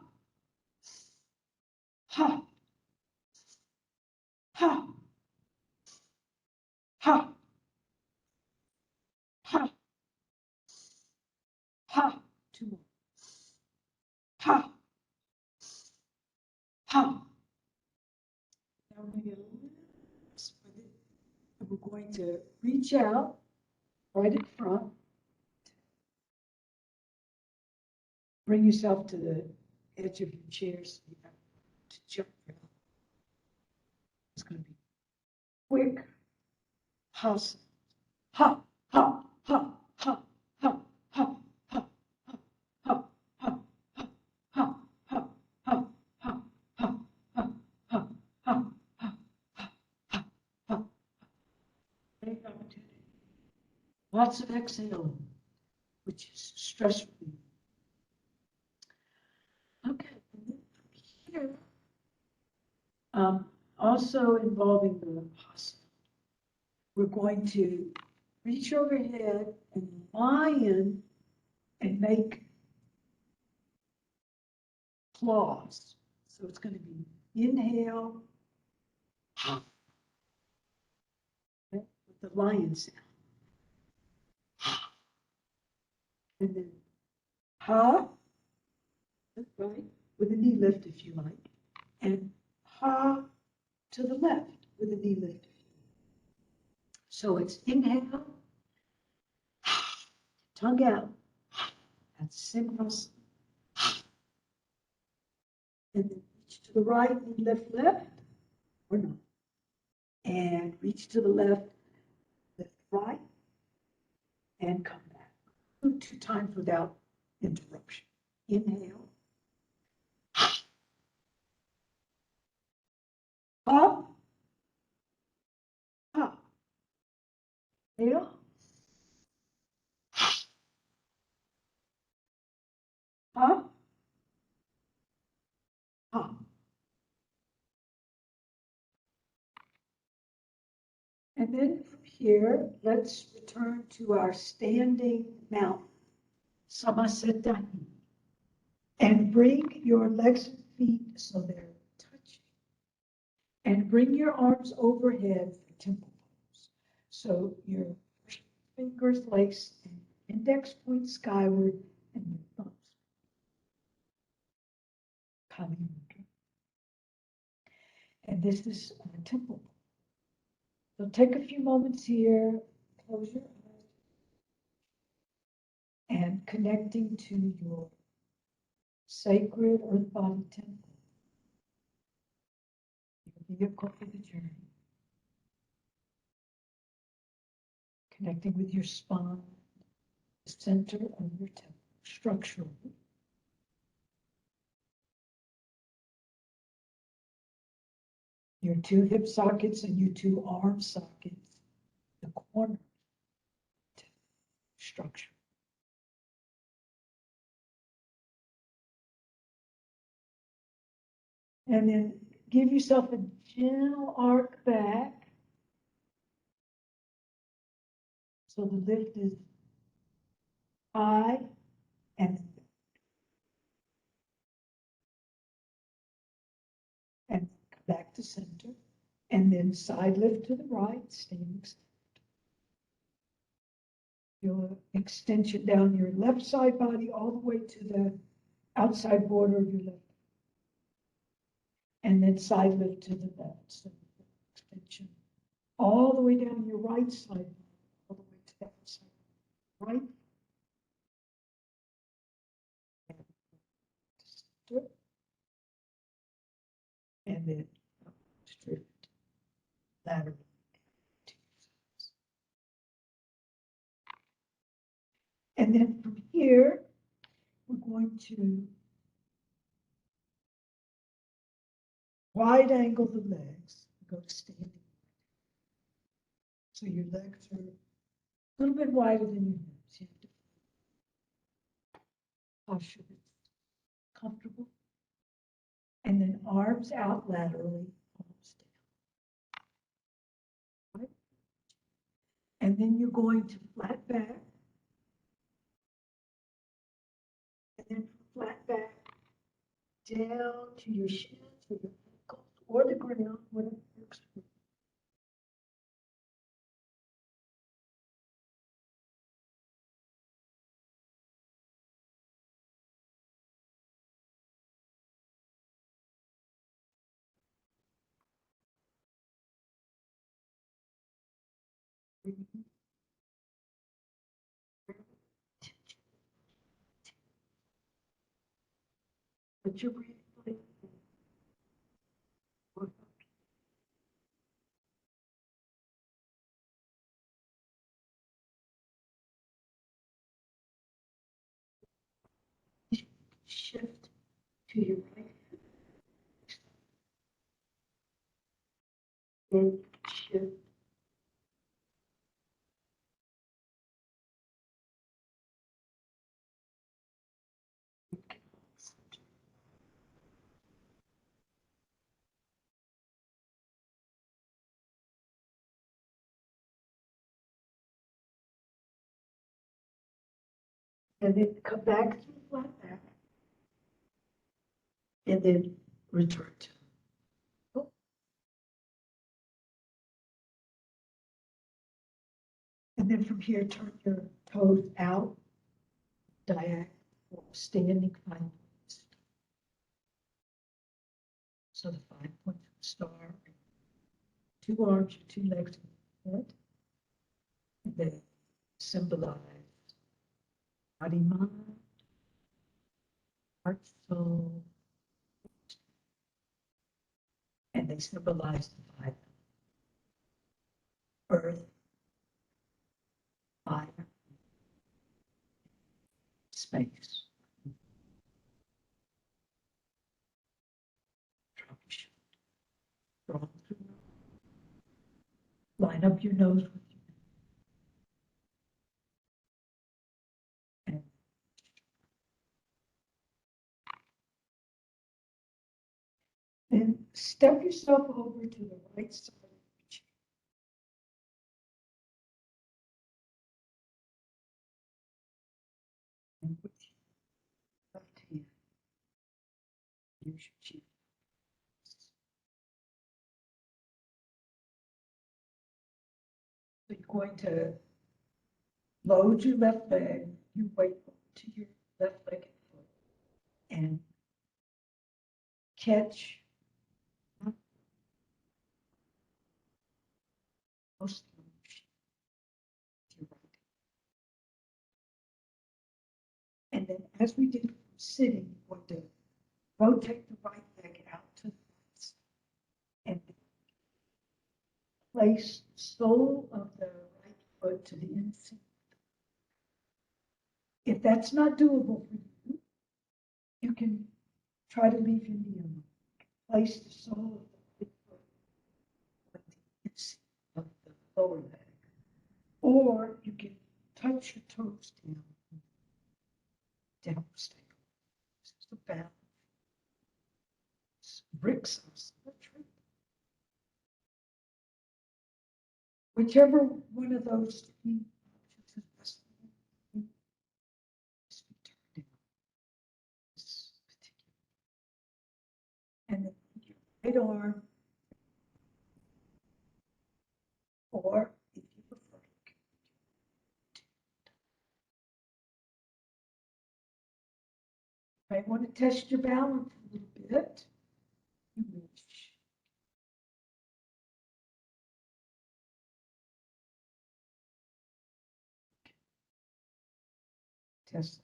ha, ha, ha, ha, ha. Two more. Ha, ha. Now we're going to get a little with it. And we're going to reach out right in front. bring yourself to the edge of your chair so you have to jump around. It's going to be quick. House. Ha, ha, ha, ha, ha, ha, ha, ha, ha, ha, ha, ha, ha, ha, ha, ha, ha, ha, ha. Great opportunity. Lots of exhaling, which is stress relief. Okay, here, also involving the posture, we're going to reach overhead and lion and make claws. So it's going to be inhale with the lion sound. And then ha, right, with a knee lift if you like. And ha to the left with a knee lift. So it's inhale, tongue out. That's Simhasana. And then reach to the right, knee lift left, or not. And reach to the left, lift right, and come back. Do 2 times without interruption. Inhale. Up. Up. Inhale. Up. Up. And then from here, let's return to our standing mountain, Samasthiti, and bring your legs and feet so they're touching. And bring your arms overhead for temple pose. So your fingers lace and index point skyward and your thumbs. Kali Mudra. And this is our temple pose. So take a few moments here, close your eyes, and connecting to your sacred earth body temple, your vehicle for the journey. Connecting with your spine, the center of your temple, structurally. Your 2 hip sockets and your 2 arm sockets, the corner structure. And then give yourself a gentle arc back. So the lift is high and come back to center. And then side lift to the right, standing. Your extension down your left side body all the way to the outside border of your left. And then side lift to the left. So extension all the way down your right side, all the way to the outside. Right. And then drift laterally to your sides. And then from here, we're going to wide angle the legs, go to standing. So your legs are a little bit wider than your hips. You have to posture that's comfortable. And then arms out laterally, palms down. Right? And then you're going to flat back. And then from flat back down to your shins or your ankles or the ground, whatever works for you. Put your breathing plate in. Work up. Shift to your right. Then shift. And then come back to the flat back. And then return to. Oh. And then from here, turn your toes out, diagonal, standing 5 points. So the 5-point star, 2 arms, 2 legs, and head. And they symbolize body, mind, heart, soul, and they symbolize the 5: earth, fire, space. Drop your shoulder. Draw through. Line up your nose with your and then step yourself over to the right side of the chair. And with your left hand, use your chin. So you're going to load your left leg, your weight to your left leg and foot, and catch most of the motion with your right. And then as we did from sitting, you're going to rotate the right leg out to the right side and place the sole of the right foot to the inside. If that's not doable for you, you can try to leave your knee alone. Place the sole of the right foot at the inside of the lower leg. Or you can touch your toes down stable. This is the balance. Bricks of symmetry. Whichever one of those three options is best for you, just be turned down. This particular. And then your right arm, or if you prefer, you might want to test your balance a little bit. You reach. Test.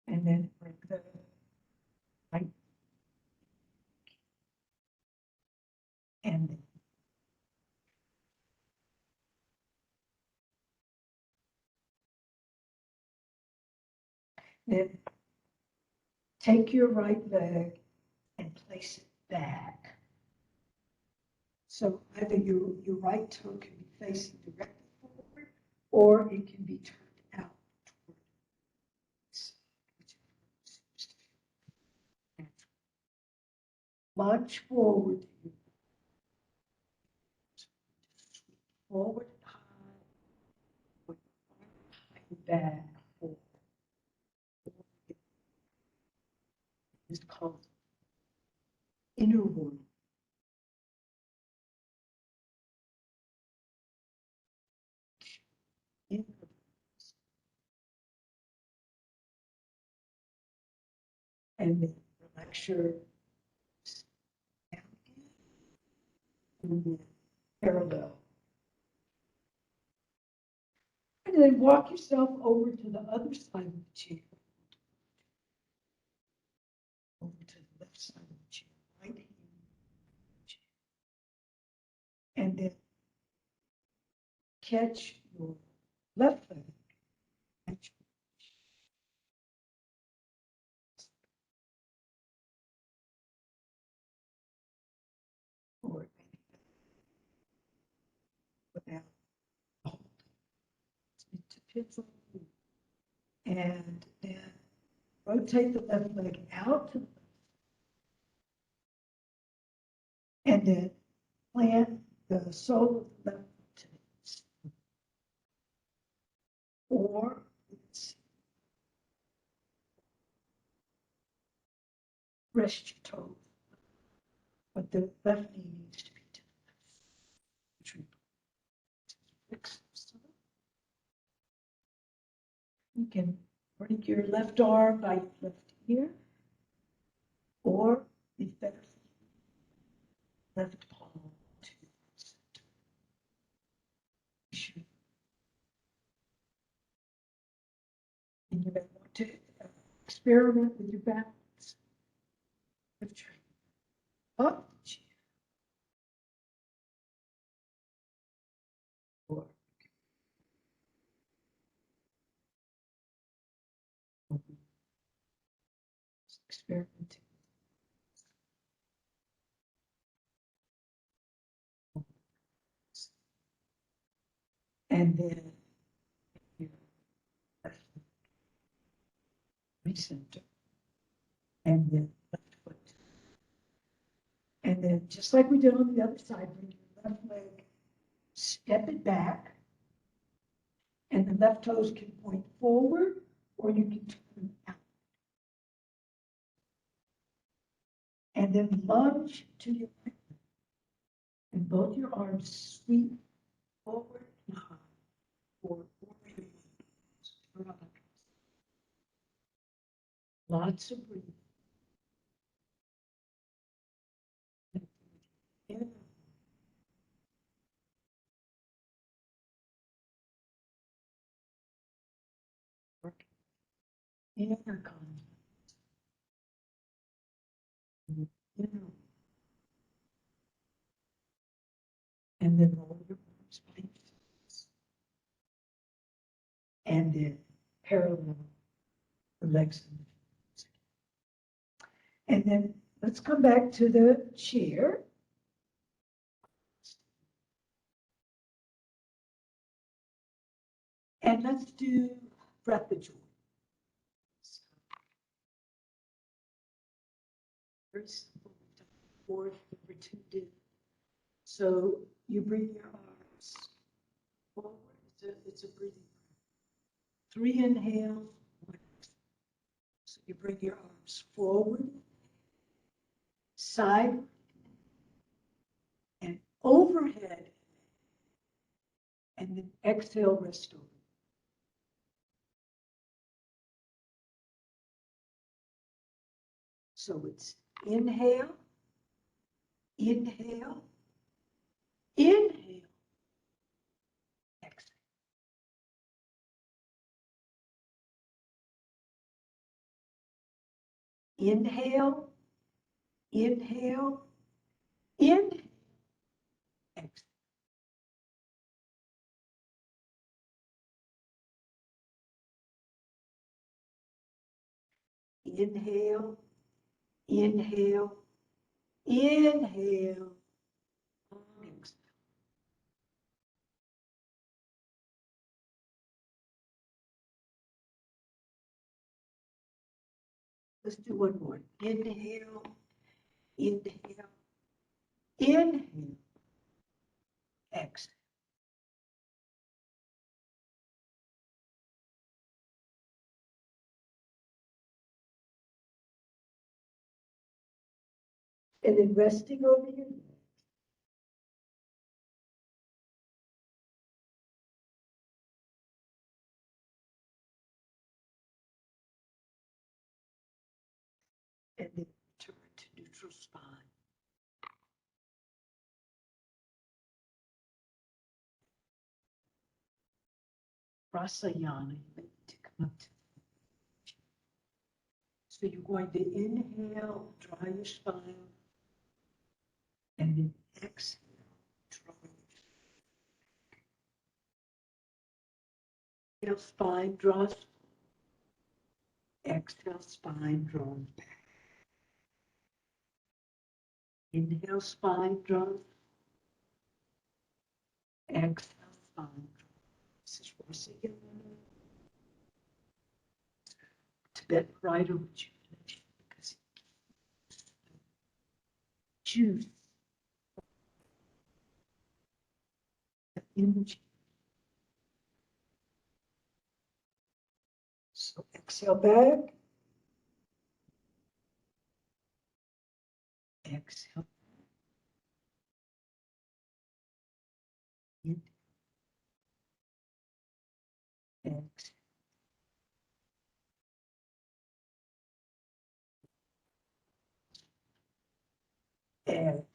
And then bring the right and then take your right leg and place it back. So either your right toe can be facing directly forward, or it can be turned out toward this, whichever seems to feel natural. Launch forward. Forward and high, with high and back, forward. It's called inner warrior. Inner And then relax your down again, and then parallel. And then walk yourself over to the other side of the chair. Over to the left side of the chair, right here. And then catch your left leg. Catch forward without hold. It depends on you. And then rotate the left leg out to the left. And then plant the sole of the left foot to the left. Or let's rest your toes. But the left knee needs to be to the left. Fix this. You can bring your left arm by your left ear, or it's better left palm to the center. You should. And you may want to experiment with your balance. Lift your up the chair. Or experimenting. And then your left recenter. And then left foot. And then just like we did on the other side, bring your left leg, step it back. And the left toes can point forward, or you can turn them out. And then lunge to your right leg. And both your arms sweep forward and high, or over your arms. Lots of breathing. In, work, inner confidence. Inner. And then roll your arms beneath. And then parallel the legs and the feet. And then let's come back to the chair. And let's do breath of joy. So, very simple. We've done it before if you ever tuned in. So you bring your arms forward. It's a breathing breath. 3 inhale, 1 exhale. So you bring your arms forward, side, and overhead. And then exhale, rest over. So it's inhale, inhale, inhale, exhale. Inhale, inhale, inhale, exhale. Inhale, inhale, inhale, exhale. Let's do one more. Inhale, inhale, inhale, exhale. And then resting over your neck. Prasayana, you may need to come up to. So you're going to inhale, dry your spine, and then exhale, dry your spine. Inhale, spine draws. Exhale, spine draws back. Inhale, spine draws. Exhale, spine draws. This is Prasayana. Tibetan writer rejuvenation, because it gives the juice, the energy. So exhale back. Exhale. In. Exhale. Exhale.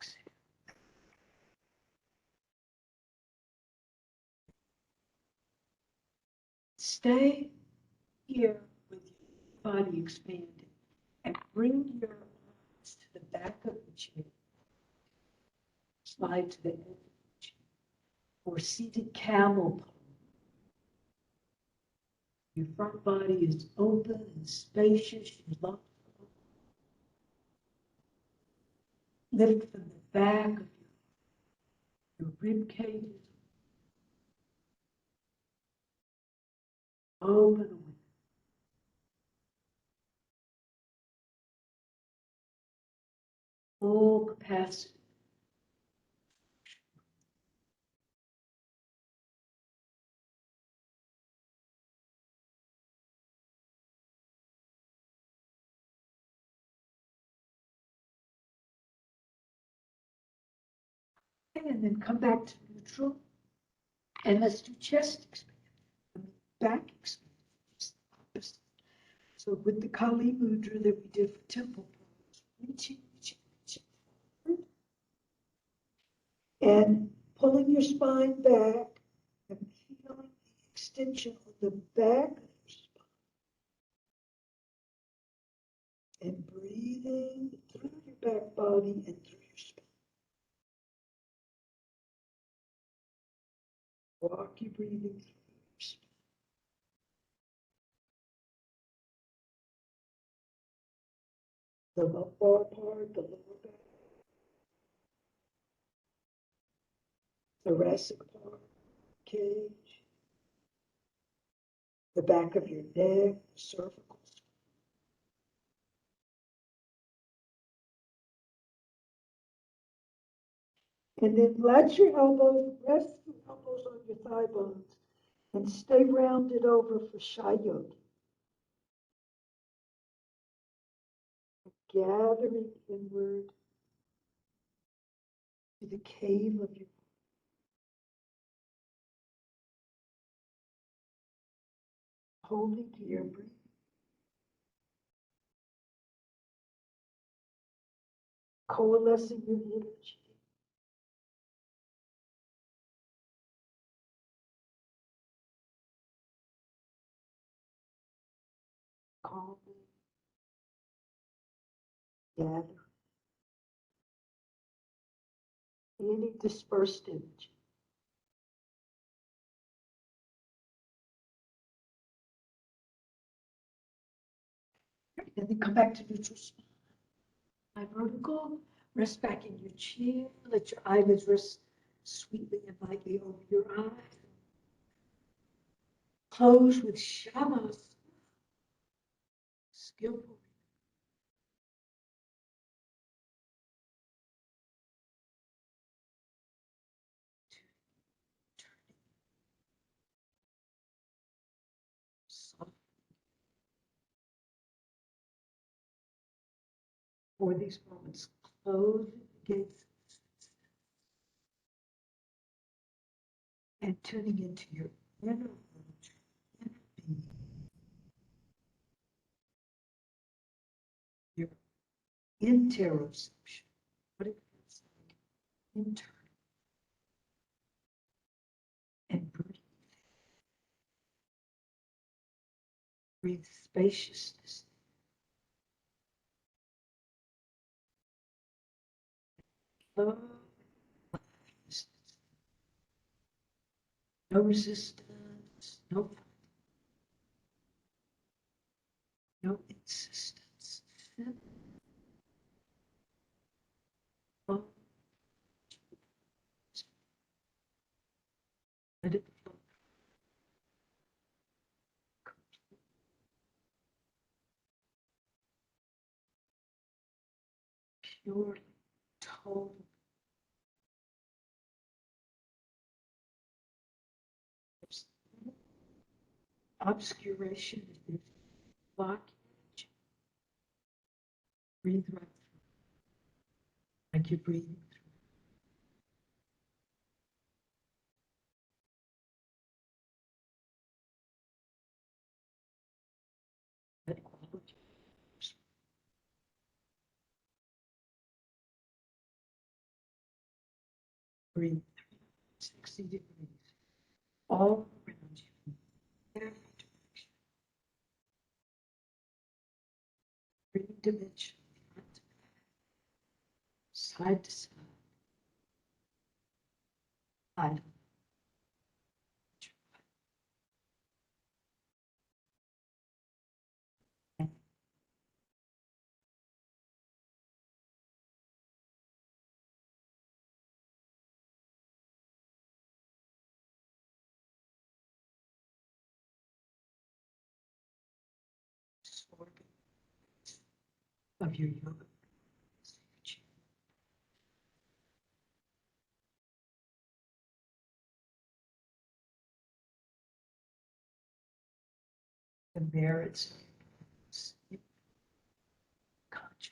Stay here with your body expanded and bring your arms to the back of the chair. Slide to the edge of the chair. Or seated camel pose. Your front body is open and spacious. Your lungs lift from the back of your rib cage is open with full capacity. And then come back to neutral. And let's do chest expansion, back expansion, just the opposite. So with the Kali Mudra that we did for temple pose, reaching forward, and pulling your spine back and feeling the extension on the back of your spine. And breathing through your back body and through your spine. Walk your breathing through your spine. The lumbar part, the lower back, thoracic part, cage, the back of your neck, the cervical spine. And then latch your elbows, rest your elbows on your thigh bones, and stay rounded over for Shayogi. Gathering inward to the cave of your holding to your breathing. Coalescing your energy. Calming, gathering any dispersed energy. And then come back to neutral spine. Lie vertical, rest back in your chair. Let your eyelids rest sweetly and lightly over your eyes. Close with Shavasana, skillful. For these moments, close the gates and tuning into your inner world, inner being, your interoception, what it feels like internal, and breathe. Breathe spaciousness. Flow. No resistance, no insistence. Flow. Let it flow. Purely, total. Obscuration is blockage. Breathe right through, like you're breathing through. Let all of yours breathe 360 degrees all around you, every direction, three-dimensional, front to back, side to side. I don't know. Absorbing of your yoga. The merits of conscious.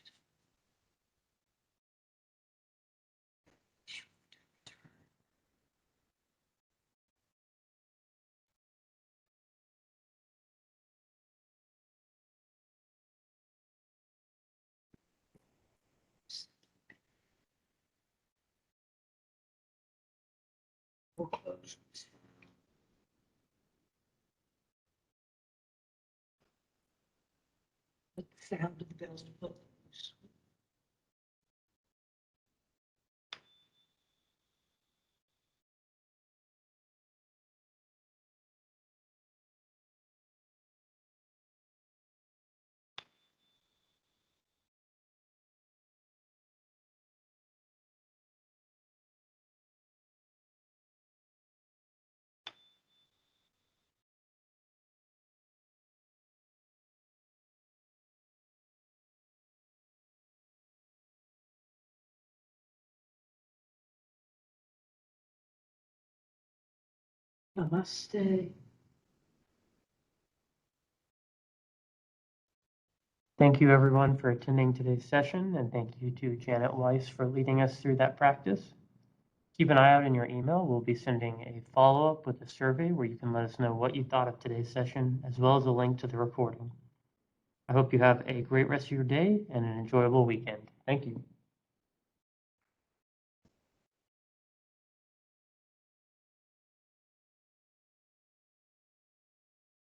We'll close. Let the sound of the bells blow. Namaste. Thank you everyone for attending today's session, and thank you to Janet Weiss for leading us through that practice. Keep an eye out in your email. We'll be sending a follow-up with a survey where you can let us know what you thought of today's session, as well as a link to the recording. I hope you have a great rest of your day and an enjoyable weekend. Thank you.